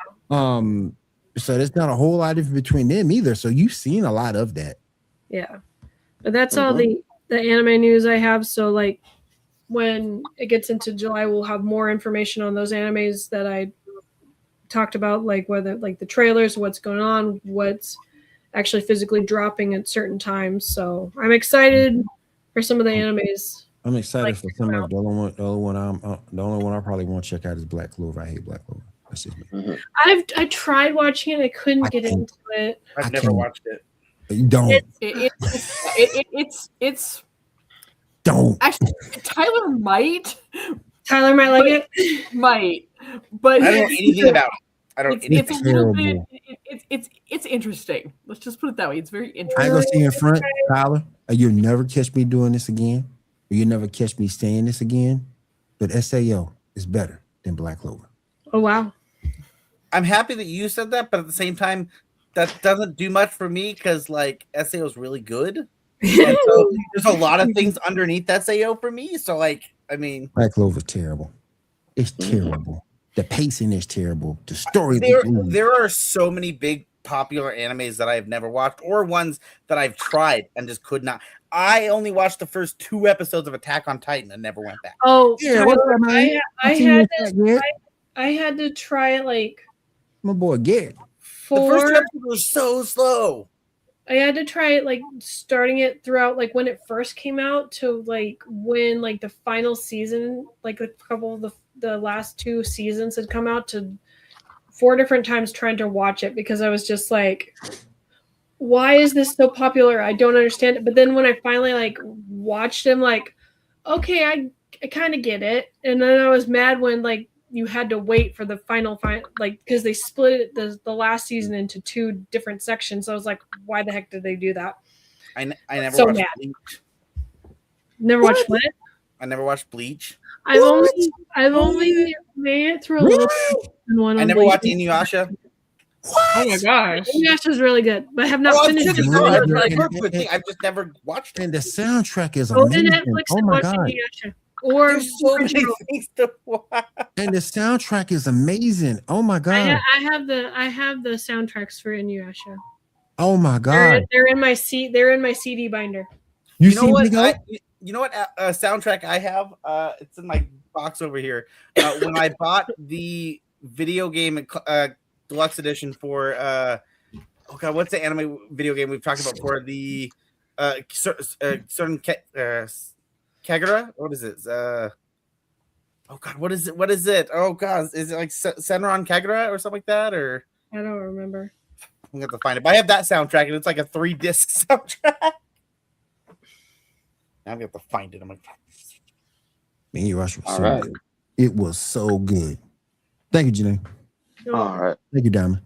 So there's not a whole lot difference between them either. So you've seen a lot of that. yeah, but that's all the anime news I have. So like when it gets into July, we'll have more information on those animes that I talked about, like whether like the trailers, what's going on, what's actually physically dropping at certain times. So I'm excited for some of the animes. I'm excited Like, for some of the only one I probably won't check out is Black Clover. I hate Black Clover. That's just me. I tried watching it. I couldn't get into it. I've never watched it. You don't. It's Don't. actually Tyler might like it. might, but I don't know anything about it. I don't. it's a little bit. terrible. It's interesting. Let's just put it that way. It's very I interesting. ain't gonna see you in front, Tyler. You'll never catch me doing this again. Or you'll never catch me saying this again. But SAO is better than Black Clover. Oh wow. I'm happy that you said that, but at the same time, that doesn't do much for me because like SAO is really good. And so there's a lot of things underneath SAO for me. So like, I mean, Black Clover's terrible. It's terrible. The pacing is terrible. The story. there are so many big popular animes that I've never watched, or ones that I've tried and just could not. I only watched the first 2 episodes of Attack on Titan and never went back. Oh Yeah, what's up, man? I had to try it like My boy Garrett. The first 2 4. episodes were so slow. I had to try it like starting it throughout like when it first came out to like when like the final season, like a couple of the last 2 seasons had come out, to 4 different times trying to watch it because I was just like, why is this so popular? I don't understand it. But then when I finally like watched him, like, okay, I kind of get it. And then I was mad when like you had to wait for the final like because they split it the last season into 2 different sections. So I was like, why the heck did they do that? I never So watched mad. Bleach. Never watched what? I never watched Bleach. I've only made it through a little one. I never watched Inuyasha. Oh my gosh. Inuyasha's really good, but I have not Oh, I've finished just it. never watched it. And the soundtrack is Go to amazing. Netflix Oh and my watch god! Inuyasha. Or There's so many Crunchyroll. things to watch. And the soundtrack is amazing. Oh my god! I have the soundtracks for Inuyasha. Oh my god! They're in my CD binder. You know see what? me go? You know what soundtrack I have? It's in my box over here. When I bought the video game deluxe edition for oh god, what's the anime video game we've talked about before? The certain Kagura? What is it? Oh god, what is it? What is it? Oh god, is it like Senran Kagura or something like that? Or I don't remember. I'm gonna have to find it. But I have that soundtrack, and it's like a 3-disc soundtrack. Now I'm gonna have to find it. I'm like, Man, Inuyasha was All so right. good. It was so good. Thank you, Janae. All right. Thank you, Diamond.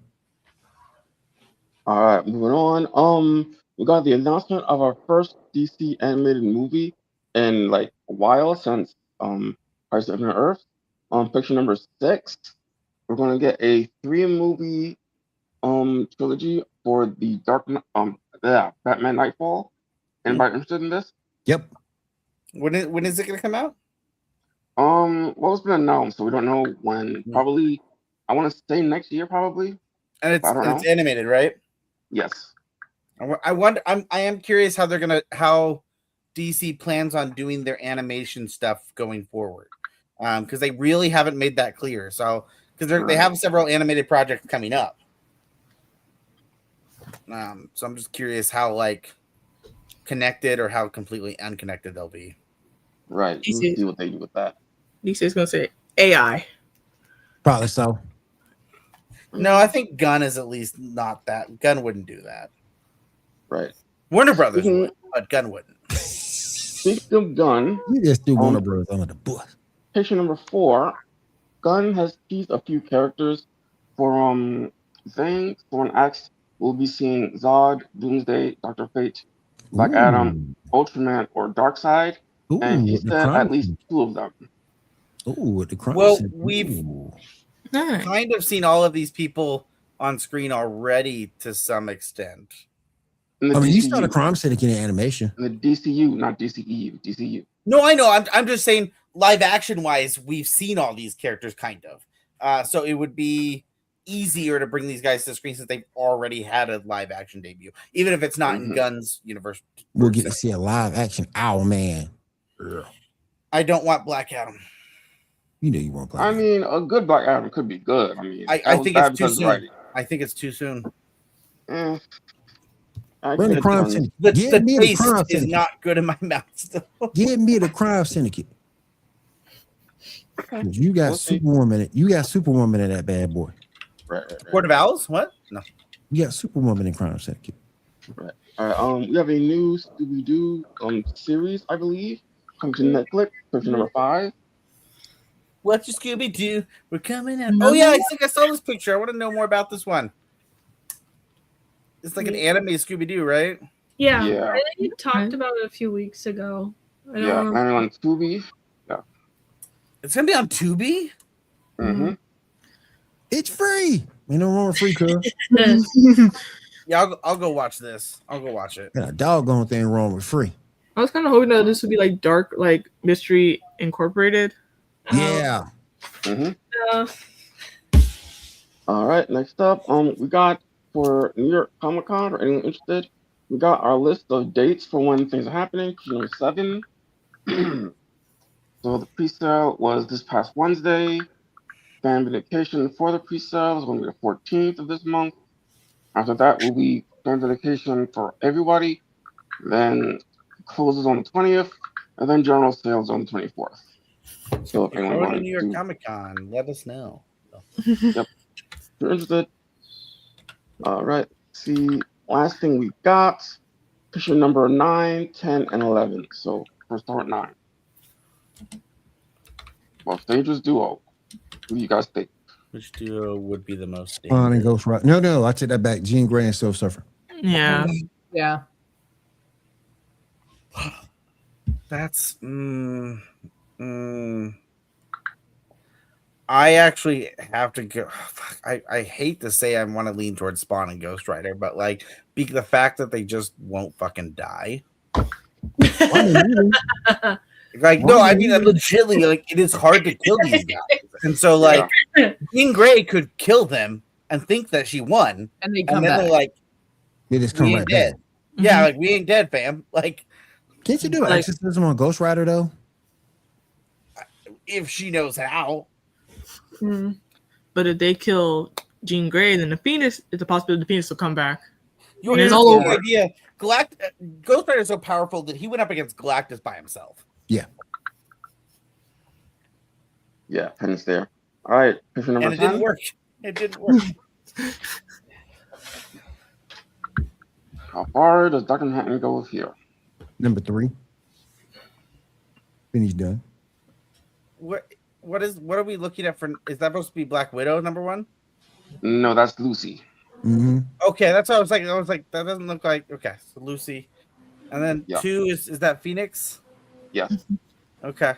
All right, moving on. We got the announcement of our first DC animated movie in like a while since Rise of Infinite Earth. Picture number 6. We're gonna get a 3-movie trilogy for the Batman Nightfall. Anybody interested in this? Yep. when is it gonna come out? Well, it's been announced, so we don't know when. Probably, I want to say next year, probably. And it's I don't know. it's animated, right? Yes. I wonder. I am curious how DC plans on doing their animation stuff going forward, because they really haven't made that clear. So because they have several animated projects coming up. So I'm just curious how like connected or how completely unconnected they'll be. Right. We'll see what they do with that. DC is gonna say AI. Probably so. No, I think Gunn is at least not that. Gunn wouldn't do that. Right. Warner Brothers would, but Gunn wouldn't. Speaking of Gunn, You just threw Warner Brothers under the bus. picture number 4, Gunn has teased a few characters for Zane. Someone asked, we'll be seeing Zod, Doomsday, Dr. Fate, Black Adam, Ultraman, or Darkseid. And he said at least 2 of them. Ooh, with the crime. Well, scene. we've Ooh. Nice. kind of seen all of these people on screen already to some extent. In the I mean, you DCU. saw the crime syndicate in animation. In the DCU, not DCEU. DCU. No, I know. I'm just saying, live action wise, we've seen all these characters kind of. So it would be easier to bring these guys to the screen since they've already had a live action debut, even if it's not in Gunn's universe. We'll get to see a live action Owlman. I don't want Black Adam. You know you want Black I Adam. mean, a good Black Adam could be good. I mean, I think it's too soon. I think it's too soon. Bring the crime syndicate. The Give me the taste crime is syndicate. not good in my mouth still. Give me the crime syndicate. You got Superwoman. You got Superwoman in that bad boy. Right. Court of Owls? What? No. You got Superwoman in crime syndicate. Right. All right. We have a new Scooby-Doo series, I believe, coming to Netflix. Picture number 5. What's your Scooby Doo? We're coming out. Oh yeah, I think I saw this picture. I want to know more about this one. It's like an anime Scooby Doo, right? Yeah. Yeah. I think you talked about it a few weeks ago. I don't Yeah, know. and on Scooby. Yeah. It's gonna be on Tubi. Mm-hmm. It's free. Ain't no wrong with free, cuz. Yeah, I'll go watch this. I'll go watch it. Got a doggone thing wrong with free. I was kind of hoping that this would be like dark, like Mystery Incorporated. Yeah. All right. Next up, we got for New York Comic Con, or anyone interested, we got our list of dates for when things are happening. Number 7. So the pre-sale was this past Wednesday. Fan dedication for the pre-sale is going to be the 14th of this month. After that will be fan dedication for everybody. Then closes on the 20th, and then general sales on the 24th. So if anyone Go to wants New York to, Comic Con, let us know. if you're interested. All right. See, last thing we got, picture number 9, 10, and 11. So first start 9. Well, Dangerous Duo. What do you guys think? Which duo would be the most Spawn and Ghost Rider. No, I take that back. Jean Grey and Silver Surfer. Yeah. Yeah. That's I actually have to go. I hate to say I want to lean towards Spawn and Ghost Rider, but like the fact that they just won't fucking die. Like, no, I mean, legitimately, like, it is hard to kill these guys. And so, like, Jean Grey could kill them and think that she won. And they and come then back. they're like, They just come we right ain't dead. back. Yeah, like, we ain't dead, fam. Like, Can't you do Like- exorcism on Ghost Rider though? if she knows how. But if they kill Jean Grey, then the Phoenix, it's a possibility the Phoenix will come back. You And it's have all no over. idea. Ghost Rider is so powerful that he went up against Galactus by himself. Yeah, Penny's there. All right, picture number And it 10. didn't work. It didn't work. How far does Dr. Manhattan go here? Number 3. Finney's done. What are we looking at for? Is that supposed to be Black Widow number 1? No, that's Lucy. Mm-hmm. Okay, that's what I was like. I was like, that doesn't look like. Okay, so Lucy, and then Yeah. 2 is that Phoenix? Yes. Okay.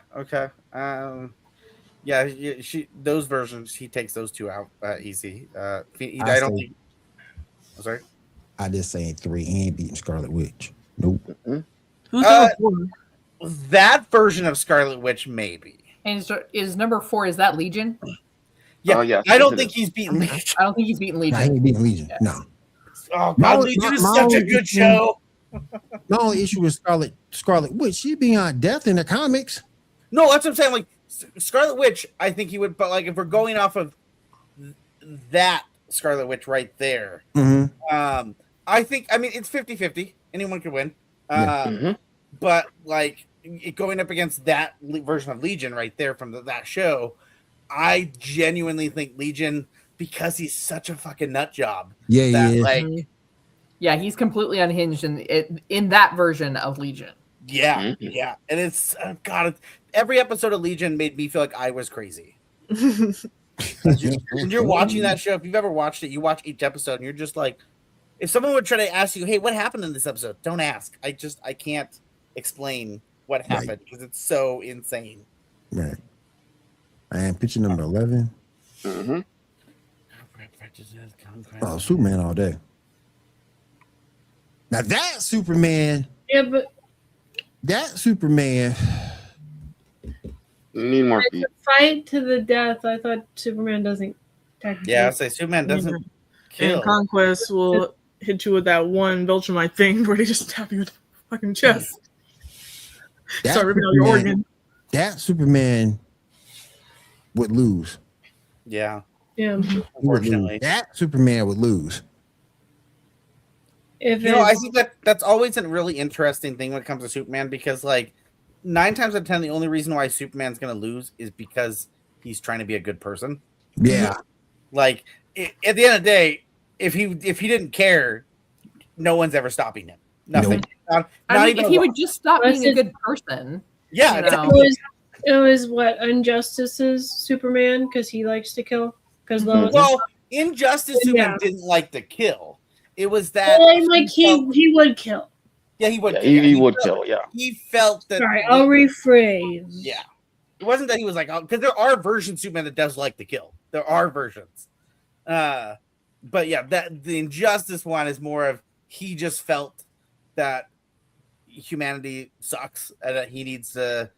Yeah, she those versions he takes those 2 out easy. I don't think. I'm sorry. I just saying 3. He ain't beating Scarlet Witch. Nope. Who's number 4? That version of Scarlet Witch maybe. And is number 4, is that Legion? Yeah, yes, I don't it think is. he's beaten Legion. I don't think he's beaten Nah, he Legion. ain't beating Legion. No. Oh My- God, Legion is my such a only good issue- show. My only issue with Scarlet Witch, she beyond death in the comics. No, that's what I'm saying. Like Scarlet Witch, I think he would. But like, if we're going off of that Scarlet Witch right there, Mm-hmm. I think. I mean, it's 50-50. Anyone could win. Mhm. But like going up against that version of Legion right there from that show, I genuinely think Legion, because he's such a fucking nut job. Yeah, That, yeah. like, Yeah, he's completely unhinged in that version of Legion. yeah, Mhm. yeah. And it's God. Every episode of Legion made me feel like I was crazy. When you're watching that show, if you've ever watched it, you watch each episode and you're just like, if someone would try to ask you, hey, what happened in this episode? Don't ask. I can't explain what happened because it's so insane. Right. And picture number 11. Mhm. Oh, Superman all day. Now that Superman, Yeah, but Need more feet. fight to the death. I thought Superman doesn't technically. Yeah, I say Superman doesn't kill. And Conquest will hit you with that one Viltrumite thing where they just stab you with the fucking chest. that Start ripping out your Superman, organ. that Superman would lose. Yeah, Yeah. He would lose. unfortunately. That Superman would lose. If You know, I it's- think that's always a really interesting thing when it comes to Superman because, like, 9 times out of 10, the only reason why Superman's going to lose is because he's trying to be a good person. Yeah. Like, at the end of the day, if he didn't care, no one's ever stopping him. Nothing. Not I mean, even if a he lot. would just stop Unless being a it's- good person. Yeah, you exactly. know. it was what Injustice's Superman because he likes to kill. Because Well, Injustice Superman Yeah. didn't like to kill. It was that like felt- he would kill. yeah, he would. Yeah, kill. he would felt- kill. Yeah. He felt that. Sorry, I'll rephrase. Yeah. It wasn't that he was like, because there are versions of Superman that does like to kill. There are versions. But yeah, that the Injustice one is more of he just felt that humanity sucks and that he needs to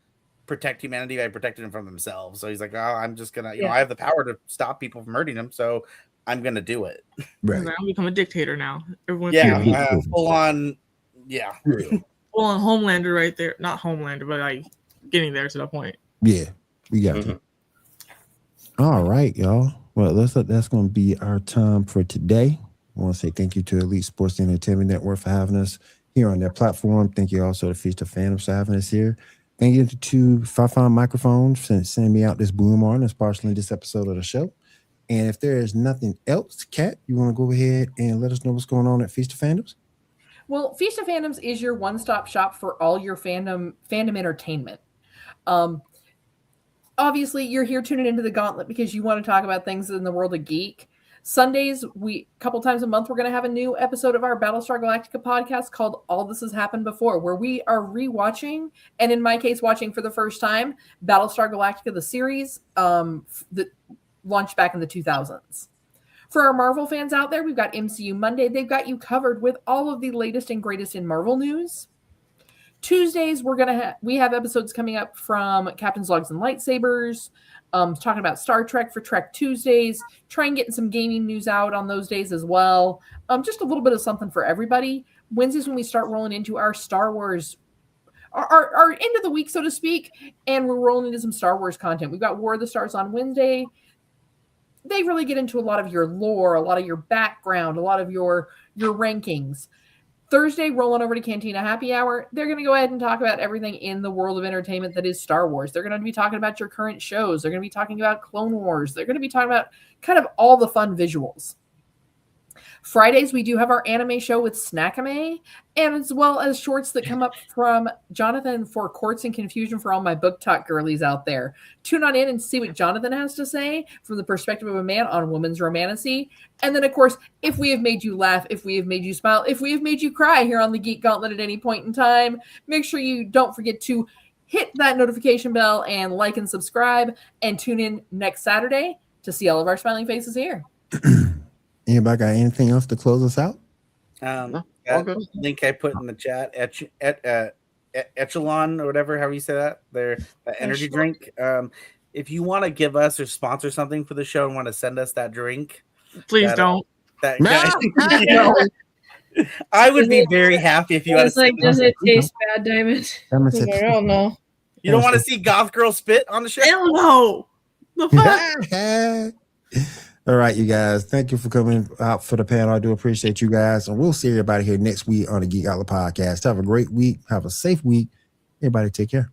protect humanity by protecting them from themselves. So he's like, oh, I'm just gonna, Yeah. I have the power to stop people from hurting them, so I'm gonna do it. Right. I'll become a dictator now. Everyone Yeah, Yeah. full on. Yeah, full on Homelander right there. Not Homelander, but like getting there to that point. Yeah. We got Mhm. you. All right, y'all. Well, that's going to be our time for today. I want to say thank you to Elite Sports Entertainment Network for having us here on their platform. Thank you also to Feast of Phantoms for having us here. Thank you to Fifine Microphones for sending me out this boom arm and sponsoring this episode of the show. And if there is nothing else, Kat, you want to go ahead and let us know what's going on at Feast of Phantoms? Well, Feast of Phantoms is your one-stop shop for all your fandom entertainment. Obviously, you're here tuning into the Gauntlet because you want to talk about things in the world of geek. Sundays, a couple times a month, we're going to have a new episode of our Battlestar Galactica podcast called All This Has Happened Before, where we are rewatching, and in my case, watching for the first time, Battlestar Galactica, the series that launched back in the 2000s. For our Marvel fans out there, we've got MCU Monday. They've got you covered with all of the latest and greatest in Marvel news. Tuesdays, we have episodes coming up from Captain's Logs and Lightsabers, talking about Star Trek for Trek Tuesdays, trying getting some gaming news out on those days as well. Just a little bit of something for everybody. Wednesdays when we start rolling into our Star Wars, our end of the week, so to speak, and we're rolling into some Star Wars content. We've got War of the Stars on Wednesday. They really get into a lot of your lore, a lot of your background, a lot of your rankings. Thursday, rolling over to Cantina Happy Hour, they're going to go ahead and talk about everything in the world of entertainment that is Star Wars. They're going to be talking about your current shows. They're going to be talking about Clone Wars. They're going to be talking about kind of all the fun visuals. Fridays, we do have our anime show with Snackame, and as well as shorts that come up from Jonathan for Quartz and Confusion for all my book talk girlies out there. Tune on in and see what Jonathan has to say from the perspective of a man on women's romantasy. And then, of course, if we have made you laugh, if we have made you smile, if we have made you cry here on the Geek Gauntlet at any point in time, make sure you don't forget to hit that notification bell and like and subscribe, and tune in next Saturday to see all of our smiling faces here. Anybody got anything else to close us out? That link I put in the chat, Echelon or whatever, however you say that, their energy drink. If you want to give us or sponsor something for the show and want to send us that drink, Please don't. That I would be very happy if you had. It's like, does it taste bad, Diamond? I don't know. You don't want to see Goth Girl spit on the show? Hell no. The fuck? All right, you guys. Thank you for coming out for the panel. I do appreciate you guys. And we'll see everybody here next week on the Geek Gauntlet Podcast. Have a great week. Have a safe week. Everybody take care.